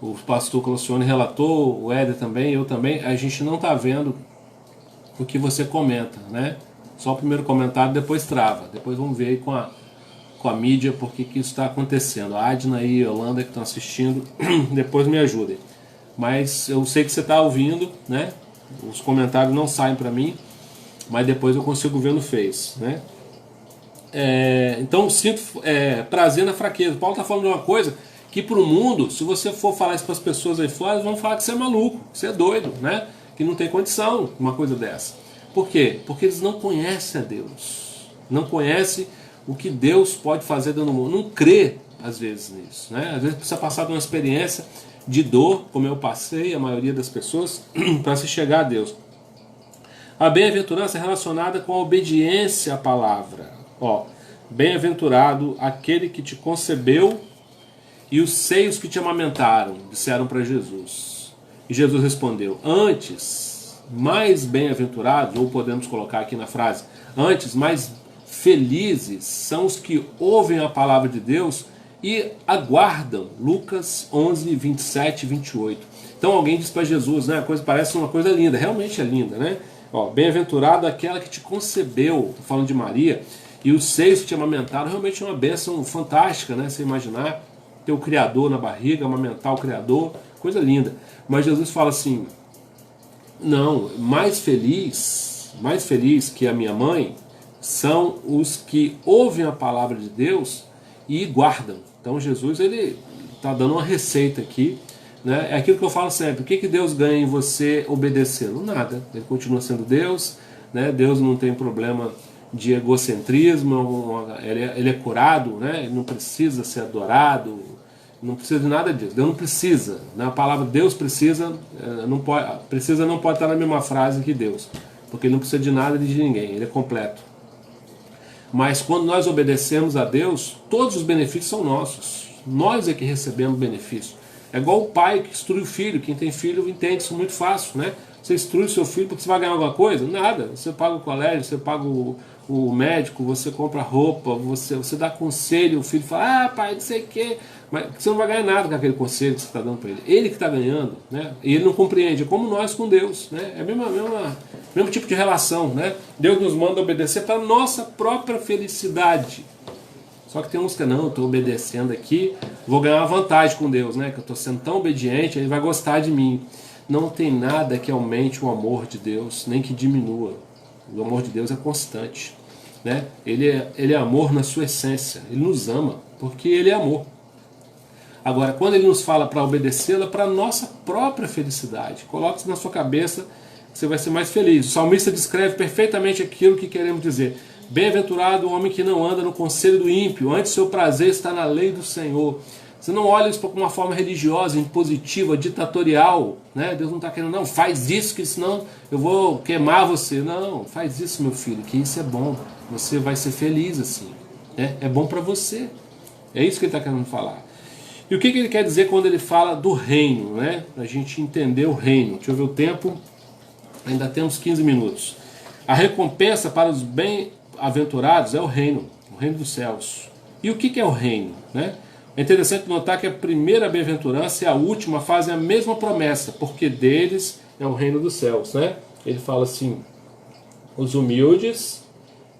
O pastor Clocione relatou, o Éder também, eu também. A gente não está vendo o que você comenta, né? Só o primeiro comentário, depois trava. Depois vamos ver aí com a mídia porque que isso está acontecendo. A Adna e a Yolanda que estão assistindo, depois me ajudem. Mas eu sei que você está ouvindo, né? Os comentários não saem para mim, mas depois eu consigo ver no Face, né? Então sinto prazer na fraqueza. Paulo está falando de uma coisa que para o mundo, se você for falar isso para as pessoas aí fora, eles vão falar que você é maluco, que você é doido, né? Que não tem condição uma coisa dessa. Por quê? Porque eles não conhecem a Deus, não conhecem o que Deus pode fazer dentro do mundo, não crê às vezes nisso, né? Às vezes precisa passar por uma experiência de dor, como eu passei, a maioria das pessoas, para se chegar a Deus. A bem-aventurança é relacionada com a obediência à palavra. Ó, bem-aventurado aquele que te concebeu e os seios que te amamentaram, disseram para Jesus. E Jesus respondeu, antes, mais bem-aventurados, ou podemos colocar aqui na frase, antes, mais felizes são os que ouvem a palavra de Deus e aguardam. Lucas 11, 27 e 28. Então alguém diz para Jesus, né, a coisa parece uma coisa linda, realmente é linda, né? Bem-aventurado aquela que te concebeu, falando de Maria, e os seios que te amamentaram, realmente é uma bênção fantástica, né? Você imaginar ter o Criador na barriga, amamentar o Criador, coisa linda. Mas Jesus fala assim, não, mais feliz que a minha mãe são os que ouvem a palavra de Deus e guardam. Então Jesus, ele está dando uma receita aqui, né? É aquilo que eu falo sempre, o que Deus ganha em você obedecendo? Nada, ele continua sendo Deus, né? Deus não tem problema de egocentrismo, ele é curado, né? Ele não precisa ser adorado, não precisa de nada disso, Deus não precisa, né? A palavra Deus precisa não pode estar na mesma frase que Deus, porque ele não precisa de nada e de ninguém, ele é completo. Mas quando nós obedecemos a Deus, todos os benefícios são nossos, nós é que recebemos benefício. É igual o pai que instrui o filho, quem tem filho entende isso muito fácil, né? Você instrui o seu filho porque você vai ganhar alguma coisa? Nada, você paga o colégio, você paga o médico, você compra roupa, você dá conselho, o filho fala, pai, não sei o quê, mas você não vai ganhar nada com aquele conselho que você está dando para ele que está ganhando, né? E ele não compreende, é como nós com Deus, né? É o mesmo tipo de relação, né? Deus nos manda obedecer para a nossa própria felicidade. Só que tem uns que não, eu estou obedecendo aqui, vou ganhar uma vantagem com Deus, né? Que eu estou sendo tão obediente, ele vai gostar de mim. Não tem nada que aumente o amor de Deus, nem que diminua. O amor de Deus é constante, né? Ele é amor na sua essência, ele nos ama, porque ele é amor. Agora, quando ele nos fala para obedecê-la, para a nossa própria felicidade, coloque isso na sua cabeça, que você vai ser mais feliz. O salmista descreve perfeitamente aquilo que queremos dizer. Bem-aventurado o homem que não anda no conselho do ímpio, antes seu prazer está na lei do Senhor. Você não olha isso como uma forma religiosa, impositiva, ditatorial, né? Deus não está querendo, não, faz isso, que senão eu vou queimar você. Não, faz isso, meu filho, que isso é bom. Você vai ser feliz assim, né? É bom para você. É isso que ele está querendo falar. E o que ele quer dizer quando ele fala do reino, né? Para a gente entender o reino. Deixa eu ver o tempo. Ainda temos 15 minutos. A recompensa para os bem-aventurados é o reino dos céus. E o que é o reino, né? É interessante notar que a primeira bem-aventurança e a última fazem a mesma promessa, porque deles é o reino dos céus, né? Ele fala assim, os humildes,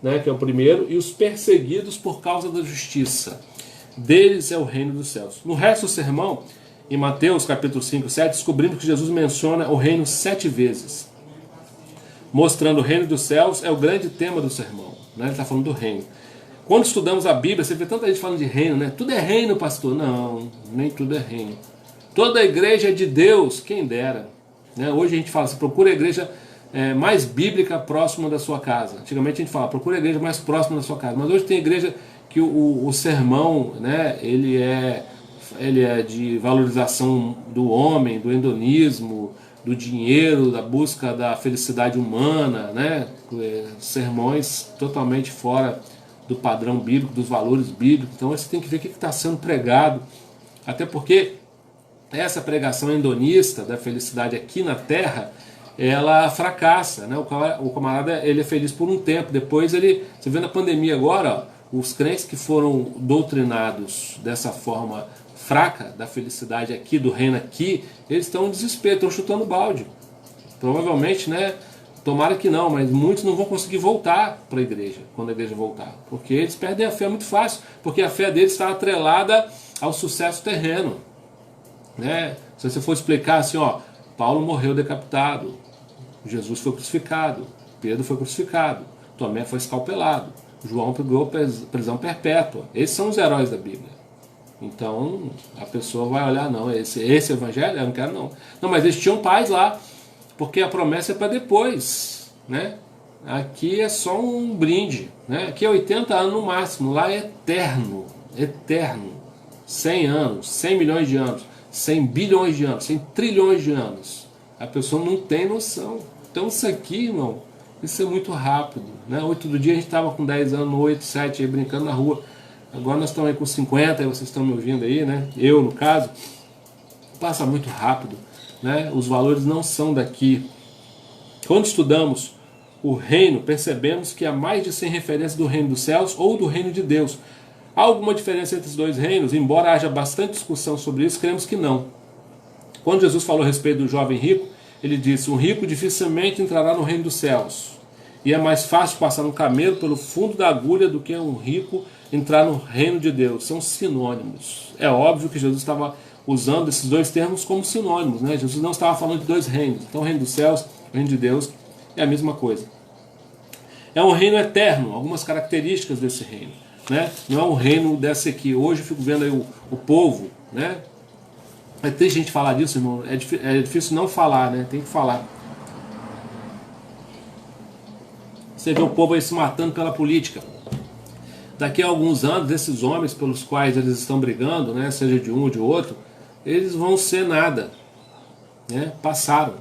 né, que é o primeiro, e os perseguidos por causa da justiça. Deles é o reino dos céus. No resto do sermão, em Mateus capítulo 5, 7, descobrimos que Jesus menciona o reino 7 vezes. Mostrando o reino dos céus é o grande tema do sermão, né? Ele está falando do reino. Quando estudamos a Bíblia, você vê tanta gente falando de reino, né? Tudo é reino, pastor. Não, nem tudo é reino. Toda a igreja é de Deus, quem dera, né? Hoje a gente fala, você procura a igreja mais bíblica próxima da sua casa. Antigamente a gente fala, procura a igreja mais próxima da sua casa. Mas hoje tem igreja que o sermão, né, ele é de valorização do homem, do hedonismo, do dinheiro, da busca da felicidade humana, né? Sermões totalmente fora do padrão bíblico, dos valores bíblicos. Então você tem que ver o que está sendo pregado Até porque essa pregação hedonista da felicidade aqui na Terra, ela fracassa, né? O camarada, ele é feliz por um tempo, depois ele, você vê na pandemia agora, ó, os crentes que foram doutrinados dessa forma fraca da felicidade aqui, do reino aqui, eles estão em desespero, estão chutando balde. Provavelmente, né? Tomara que não, mas muitos não vão conseguir voltar para a igreja, quando a igreja voltar, porque eles perdem a fé muito fácil, porque a fé deles está atrelada ao sucesso terreno, né? Se você for explicar assim, ó, Paulo morreu decapitado, Jesus foi crucificado, Pedro foi crucificado, Tomé foi escalpelado, João pegou prisão perpétua. Esses são os heróis da Bíblia. Então a pessoa vai olhar, não, esse evangelho eu não quero não. Não, mas eles tinham paz lá, porque a promessa é para depois, né? Aqui é só um brinde, né? Aqui é 80 anos no máximo, lá é eterno, eterno. 100 anos, 100 milhões de anos, 100 bilhões de anos, 100 trilhões de anos. A pessoa não tem noção. Então isso aqui, irmão, isso é muito rápido, né? Outro dia a gente estava com 10 anos, 8, 7, aí brincando na rua. Agora nós estamos aí com 50, e vocês estão me ouvindo aí, né? Eu, no caso, passa muito rápido, né? Os valores não são daqui. Quando estudamos o reino, percebemos que há mais de 100 referências do reino dos céus ou do reino de Deus. Há alguma diferença entre os dois reinos? Embora haja bastante discussão sobre isso, cremos que não. Quando Jesus falou a respeito do jovem rico, ele disse: um rico dificilmente entrará no reino dos céus. E é mais fácil passar um camelo pelo fundo da agulha do que um rico entrar no reino de Deus. São sinônimos. É óbvio que Jesus estava usando esses dois termos como sinônimos, né? Jesus não estava falando de dois reinos. Então o reino dos céus, o reino de Deus é a mesma coisa. É um reino eterno, algumas características desse reino, né? Não é um reino desse aqui. Hoje eu fico vendo aí o povo, né? É triste a gente falar disso, irmão. É difícil não falar, né? Tem que falar. Você vê o povo aí se matando pela política. Daqui a alguns anos, esses homens pelos quais eles estão brigando, né, seja de um ou de outro, eles vão ser nada, né? Passaram.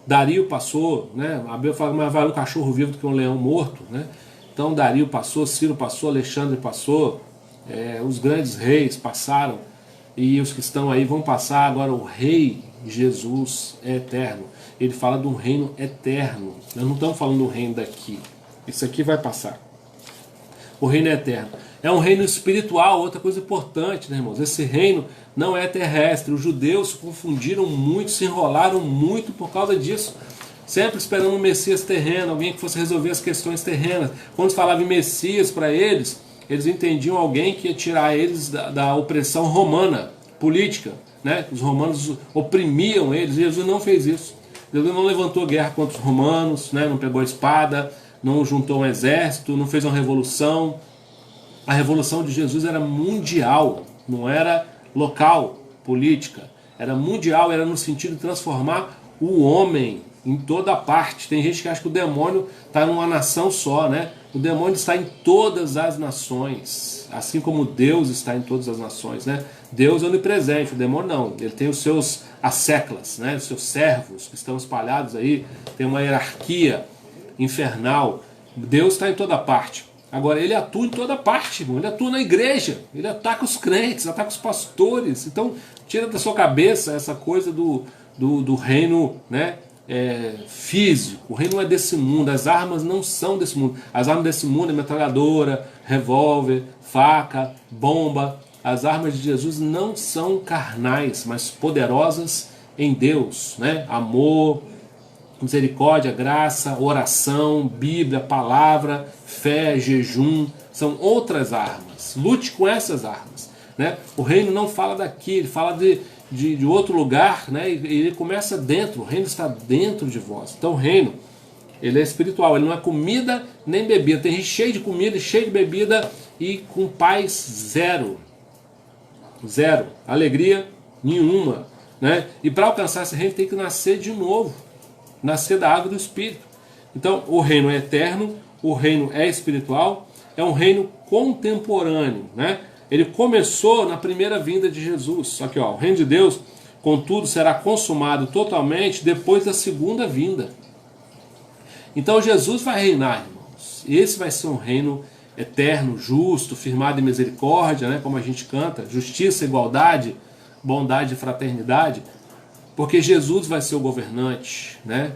Dario passou, né? A Bíblia fala, mas vale um cachorro vivo do que um leão morto, né? Então Dario passou, Ciro passou, Alexandre passou, os grandes reis passaram, e os que estão aí vão passar. Agora o rei Jesus é eterno. Ele fala de um reino eterno. Nós não estamos falando do reino daqui. Isso aqui vai passar. O reino é eterno. É um reino espiritual, outra coisa importante, né, irmãos? Esse reino não é terrestre. Os judeus se confundiram muito, se enrolaram muito por causa disso. Sempre esperando um Messias terreno, alguém que fosse resolver as questões terrenas. Quando falava em Messias para eles, eles entendiam alguém que ia tirar eles da opressão romana, política, né? Os romanos oprimiam eles, e Jesus não fez isso. Jesus não levantou guerra contra os romanos, né? Não pegou a espada, não juntou um exército, não fez uma revolução. A revolução de Jesus era mundial, não era local, política. Era mundial, era no sentido de transformar o homem em toda parte. Tem gente que acha que o demônio está numa nação só, né? O demônio está em todas as nações, assim como Deus está em todas as nações, né? Deus é onipresente, o demônio não. Ele tem os seus asseclas, né? Os seus servos que estão espalhados aí, tem uma hierarquia infernal. Deus está em toda parte. Agora, ele atua em toda parte, irmão. Ele atua na igreja, ele ataca os crentes, ataca os pastores. Então, tira da sua cabeça essa coisa do reino, né? Físico. O reino não é desse mundo, as armas não são desse mundo. As armas desse mundo é metralhadora, revólver, faca, bomba. As armas de Jesus não são carnais, mas poderosas em Deus, né? Amor, misericórdia, graça, oração, Bíblia, palavra, fé, jejum, são outras armas. Lute com essas armas, né? O reino não fala daqui, ele fala de outro lugar, né? E ele começa dentro, o reino está dentro de vós. Então o reino, ele é espiritual, ele não é comida nem bebida. Tem gente cheio de comida e cheio de bebida e com paz zero. Zero. Alegria nenhuma, né? E para alcançar esse reino tem que nascer de novo. Nascer da água do Espírito. Então o reino é eterno, o reino é espiritual, é um reino contemporâneo, né? Ele começou na primeira vinda de Jesus. Só que ó, o reino de Deus, contudo, será consumado totalmente depois da segunda vinda. Então Jesus vai reinar, irmãos. Esse vai ser um reino eterno, justo, firmado em misericórdia, né? Como a gente canta, justiça, igualdade, bondade e fraternidade, porque Jesus vai ser o governante, né?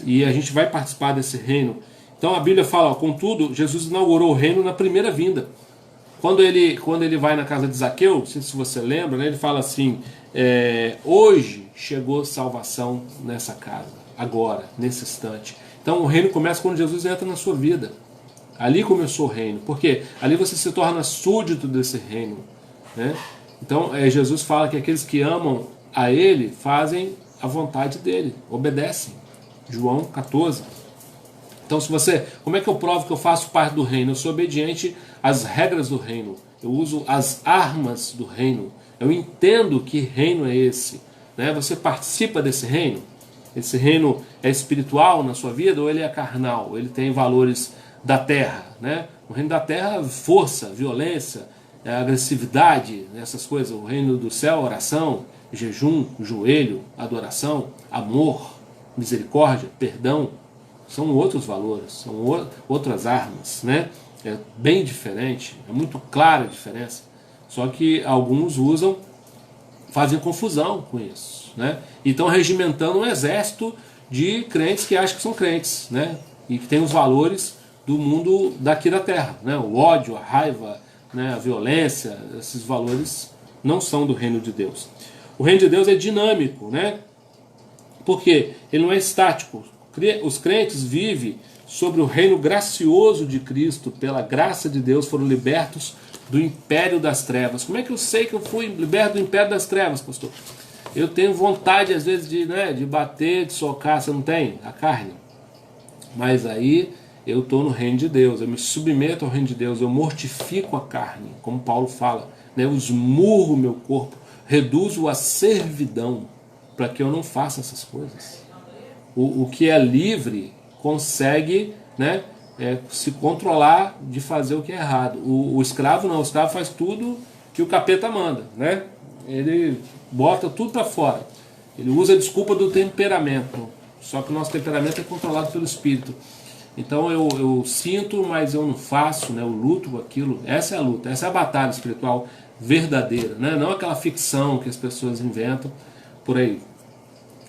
E a gente vai participar desse reino. Então a Bíblia fala, ó, contudo, Jesus inaugurou o reino na primeira vinda. Quando ele vai na casa de Zaqueu, não sei se você lembra, né, ele fala assim, hoje chegou salvação nessa casa, agora, nesse instante. Então o reino começa quando Jesus entra na sua vida. Ali começou o reino, porque ali você se torna súdito desse reino, né? Então Jesus fala que aqueles que amam a Ele fazem a vontade dele, obedecem. João 14. Então, como é que eu provo que eu faço parte do reino? Eu sou obediente às regras do reino. Eu uso as armas do reino. Eu entendo que reino é esse, né? Você participa desse reino? Esse reino é espiritual na sua vida ou ele é carnal? Ele tem valores da terra, né? O reino da terra, força, violência, agressividade, essas coisas. O reino do céu, oração, jejum, joelho, adoração, amor, misericórdia, perdão. São outros valores, são outras armas, né? É bem diferente, é muito clara a diferença. Só que alguns fazem confusão com isso, né? E estão regimentando um exército de crentes que acham que são crentes, né? E que tem os valores do mundo daqui da terra, né? O ódio, a raiva, né? A violência, esses valores não são do reino de Deus. O reino de Deus é dinâmico, né? Porque ele não é estático. Os crentes vivem sobre o reino gracioso de Cristo, pela graça de Deus foram libertos do império das trevas. Como é que eu sei que eu fui liberto do império das trevas, pastor? Eu tenho vontade às vezes de bater, de socar, você não tem? A carne. Mas aí eu estou no reino de Deus, eu me submeto ao reino de Deus, eu mortifico a carne, como Paulo fala, né? Eu esmurro o meu corpo, reduzo a servidão, para que eu não faça essas coisas. O que é livre consegue, né, se controlar de fazer o que é errado. O escravo não, o escravo faz tudo que o capeta manda, né? Ele bota tudo para fora. Ele usa a desculpa do temperamento. Só que o nosso temperamento é controlado pelo espírito. Então eu sinto, mas eu não faço, né? Eu luto com aquilo. Essa é a luta, essa é a batalha espiritual verdadeira, né? Não aquela ficção que as pessoas inventam por aí.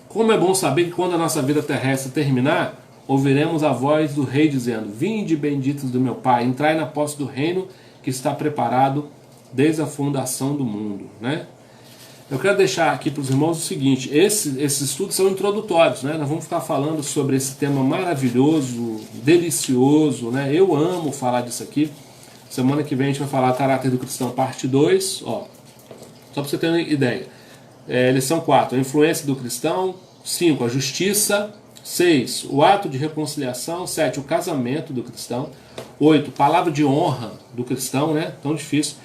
Como é bom saber que quando a nossa vida terrestre terminar, ouviremos a voz do rei dizendo: vinde benditos do meu Pai, entrai na posse do reino que está preparado desde a fundação do mundo, né? Eu quero deixar aqui para os irmãos o seguinte: esses estudos são introdutórios, né? Nós vamos ficar falando sobre esse tema maravilhoso, delicioso, né? Eu amo falar disso aqui. Semana que vem a gente vai falar Caráter do Cristão, parte 2, ó. Só para você ter uma ideia. Lição 4, a influência do cristão. 5, a justiça. 6, o ato de reconciliação. 7, o casamento do cristão. 8, palavra de honra do cristão, né? Tão difícil.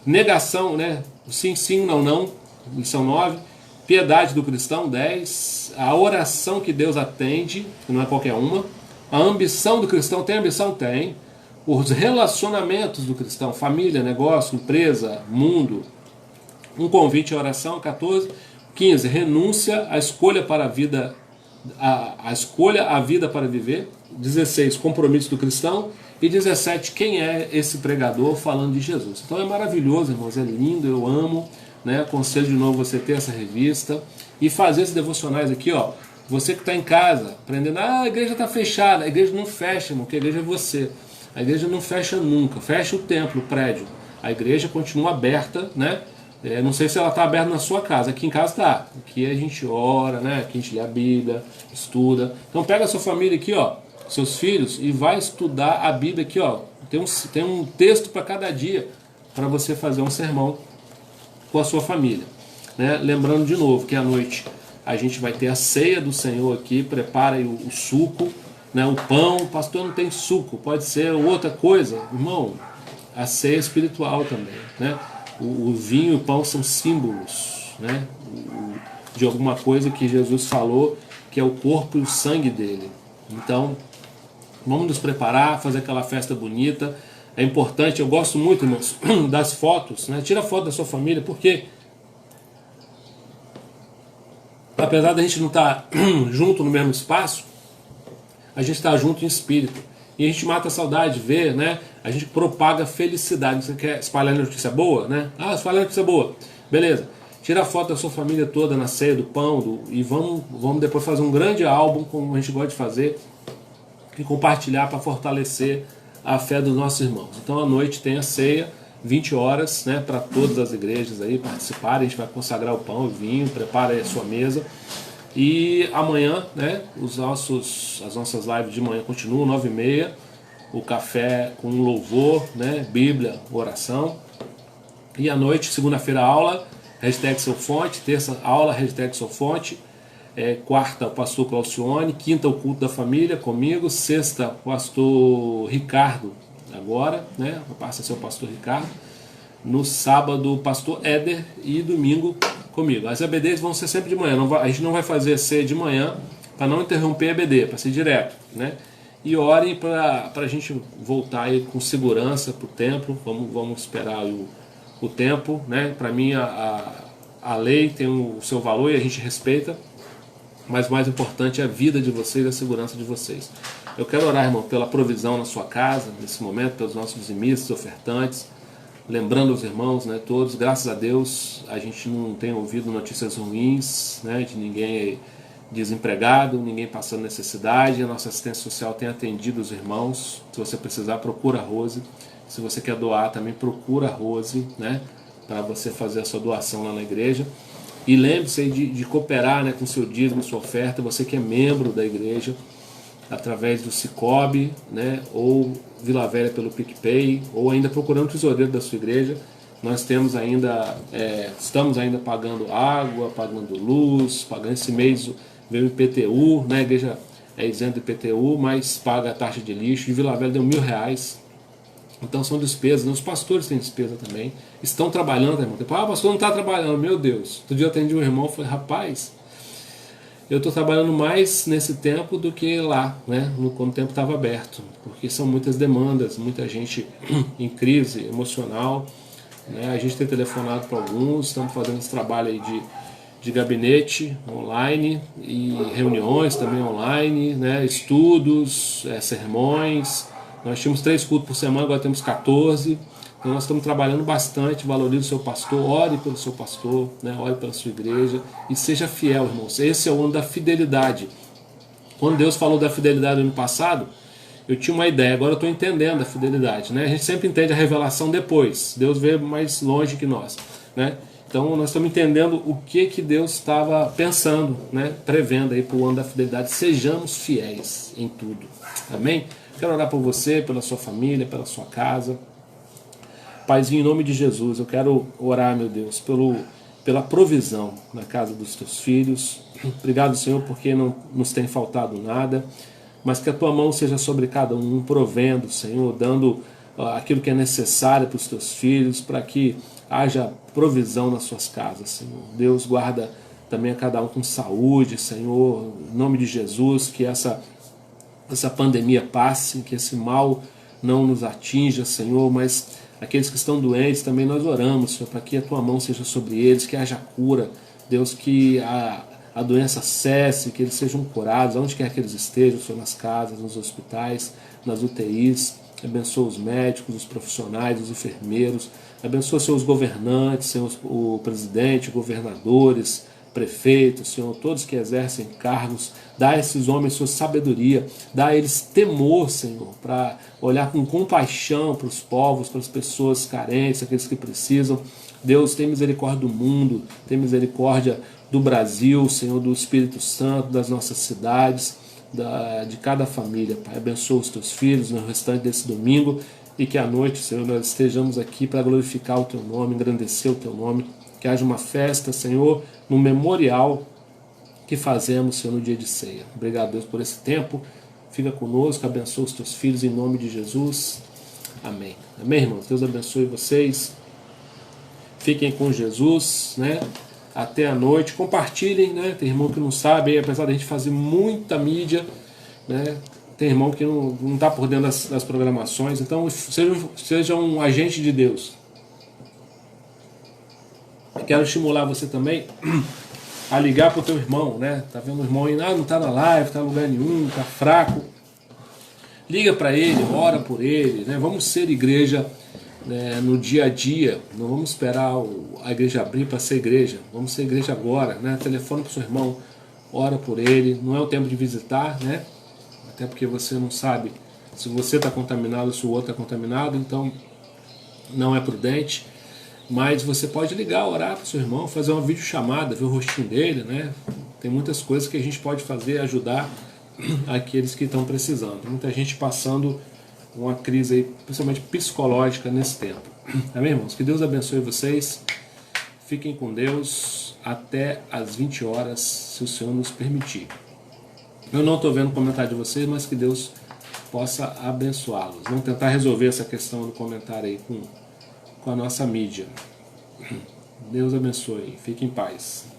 Negação, né? Sim, sim, não, não. Lição 9. Piedade do cristão. 10, a oração que Deus atende, que não é qualquer uma. A ambição do cristão. Tem ambição? Tem. Os relacionamentos do cristão, família, negócio, empresa, mundo. Um convite à oração, 14. 15, renúncia à escolha para a vida, a escolha à vida para viver. 16, compromisso do cristão. E 17, quem é esse pregador falando de Jesus. Então é maravilhoso, irmãos, é lindo, eu amo, né? Aconselho de novo você ter essa revista e fazer esses devocionais aqui, ó. Você que está em casa, aprendendo, a igreja está fechada. A igreja não fecha, irmão, porque a igreja é você. A igreja não fecha nunca, fecha o templo, o prédio. A igreja continua aberta, né? Não sei se ela está aberta na sua casa, aqui em casa está. Aqui a gente ora, né? Aqui a gente lê a Bíblia, estuda. Então pega a sua família aqui, ó, seus filhos, e vai estudar a Bíblia aqui, ó. Tem um texto para cada dia, para você fazer um sermão com a sua família, né? Lembrando de novo que à noite a gente vai ter a ceia do Senhor aqui, prepara aí o suco, né? O pão, o pastor não tem suco, pode ser outra coisa. Irmão, a ceia é espiritual também, né? O vinho e o pão são símbolos, né, de alguma coisa que Jesus falou, que é o corpo e o sangue dele. Então, vamos nos preparar, fazer aquela festa bonita. É importante, eu gosto muito, irmãos, das fotos, né? Tira foto da sua família, porque apesar da gente não estar junto no mesmo espaço, a gente está junto em espírito. E a gente mata a saudade de ver, né? A gente propaga felicidade. Você quer espalhar notícia boa, né? Ah, espalhar notícia boa. Beleza. Tira a foto da sua família toda na ceia do pão e vamos depois fazer um grande álbum, como a gente gosta de fazer, e compartilhar para fortalecer a fé dos nossos irmãos. Então à noite tem a ceia, 20 horas, né, para todas as igrejas aí participarem. A gente vai consagrar o pão e o vinho, prepara aí a sua mesa. E amanhã, né, as nossas lives de manhã continuam, 9h30, o café com louvor, né, Bíblia, oração. E à noite, segunda-feira, aula, #SouFonte, terça aula, #SouFonte, quarta o pastor Claucione, quinta o culto da família comigo, sexta o pastor Ricardo, agora, né, passa a ser o pastor Ricardo, no sábado o pastor Éder e domingo comigo. As ABDs vão ser sempre de manhã, a gente não vai fazer ceia de manhã para não interromper a ABD, para ser direto, né? E orem para a gente voltar aí com segurança para o templo, vamos esperar o tempo, né? Para mim a lei tem o seu valor e a gente respeita, mas o mais importante é a vida de vocês e a segurança de vocês. Eu quero orar, irmão, pela provisão na sua casa, nesse momento, pelos nossos dizimistas, ofertantes, lembrando os irmãos, né, todos, graças a Deus, a gente não tem ouvido notícias ruins, né, de ninguém desempregado, ninguém passando necessidade. A nossa assistência social tem atendido os irmãos. Se você precisar, procura a Rose. Se você quer doar, também procura a Rose, né, para você fazer a sua doação lá na igreja. E lembre-se aí de cooperar, né, com seu dízimo, sua oferta, você que é membro da igreja, através do Cicobi, né, ou Vila Velha pelo PicPay, ou ainda procurando o tesoureiro da sua igreja. Nós temos ainda, estamos ainda pagando água, pagando luz, pagando esse mês veio o IPTU, né, a igreja é isenta do IPTU, mas paga a taxa de lixo. De Vila Velha deu R$1.000. Então são despesas, né? Os pastores têm despesa também, estão trabalhando, irmão. O pastor não está trabalhando, meu Deus. Outro dia eu atendi um irmão e falei, rapaz, eu estou trabalhando mais nesse tempo do que lá, né, quando o tempo estava aberto, porque são muitas demandas, muita gente em crise emocional, né? A gente tem telefonado para alguns, estamos fazendo esse trabalho aí de gabinete online e reuniões também online, né, estudos, sermões. Nós tínhamos 3 cultos por semana, agora temos 14. Então nós estamos trabalhando bastante. Valorize o seu pastor, ore pelo seu pastor, né? Ore pela sua igreja e seja fiel, irmãos. Esse é o ano da fidelidade. Quando Deus falou da fidelidade no ano passado, eu tinha uma ideia, agora eu estou entendendo a fidelidade, né? A gente sempre entende a revelação depois. Deus veio mais longe que nós, né? Então nós estamos entendendo o que Deus estava pensando, né? Prevendo aí para o ano da fidelidade. Sejamos fiéis em tudo. Amém? Quero orar por você, pela sua família, pela sua casa. Paizinho, em nome de Jesus, eu quero orar, meu Deus, pela provisão na casa dos teus filhos. Obrigado, Senhor, porque não nos tem faltado nada, mas que a tua mão seja sobre cada um, provendo, Senhor, dando aquilo que é necessário para os teus filhos, para que haja provisão nas suas casas, Senhor. Deus, guarda também a cada um com saúde, Senhor, em nome de Jesus, que essa pandemia passe, que esse mal não nos atinja, Senhor, mas aqueles que estão doentes também nós oramos, Senhor, para que a tua mão seja sobre eles, que haja cura, Deus, que a doença cesse, que eles sejam curados, onde quer que eles estejam, Senhor, nas casas, nos hospitais, nas UTIs. Abençoa os médicos, os profissionais, os enfermeiros, abençoa, Senhor, os governantes, Senhor, o presidente, governadores, prefeitos, Senhor, todos que exercem cargos. Dá a esses homens sua sabedoria, dá a eles temor, Senhor, para olhar com compaixão para os povos, para as pessoas carentes, aqueles que precisam. Deus, tem misericórdia do mundo, tem misericórdia do Brasil, Senhor, do Espírito Santo, das nossas cidades, de cada família, Pai. Abençoa os teus filhos no restante desse domingo e que à noite, Senhor, nós estejamos aqui para glorificar o teu nome, engrandecer o teu nome, que haja uma festa, Senhor, no memorial que fazemos, Senhor, no dia de ceia. Obrigado, Deus, por esse tempo. Fica conosco, abençoa os teus filhos em nome de Jesus. Amém. Amém, irmãos? Deus abençoe vocês. Fiquem com Jesus, né? Até a noite. Compartilhem, né? Tem irmão que não sabe, apesar de a gente fazer muita mídia, né? Tem irmão que não está por dentro das programações. Então, seja um agente de Deus. Quero estimular você também a ligar para o teu irmão, né? Tá vendo o irmão aí, não está na live, está em lugar nenhum, está fraco. Liga para ele, ora por ele, né? Vamos ser igreja no dia a dia. Não vamos esperar a igreja abrir para ser igreja. Vamos ser igreja agora, né? Telefone para o seu irmão, ora por ele. Não é o tempo de visitar, né? Até porque você não sabe se você está contaminado ou se o outro está contaminado, então não é prudente. Mas você pode ligar, orar para o seu irmão, fazer uma videochamada, ver o rostinho dele, né? Tem muitas coisas que a gente pode fazer, ajudar aqueles que estão precisando. Muita gente passando uma crise aí, principalmente psicológica nesse tempo. Amém, irmãos? Que Deus abençoe vocês. Fiquem com Deus até às 20 horas, se o Senhor nos permitir. Eu não estou vendo o comentário de vocês, mas que Deus possa abençoá-los. Vamos tentar resolver essa questão do comentário aí com a nossa mídia. Deus abençoe. Fique em paz.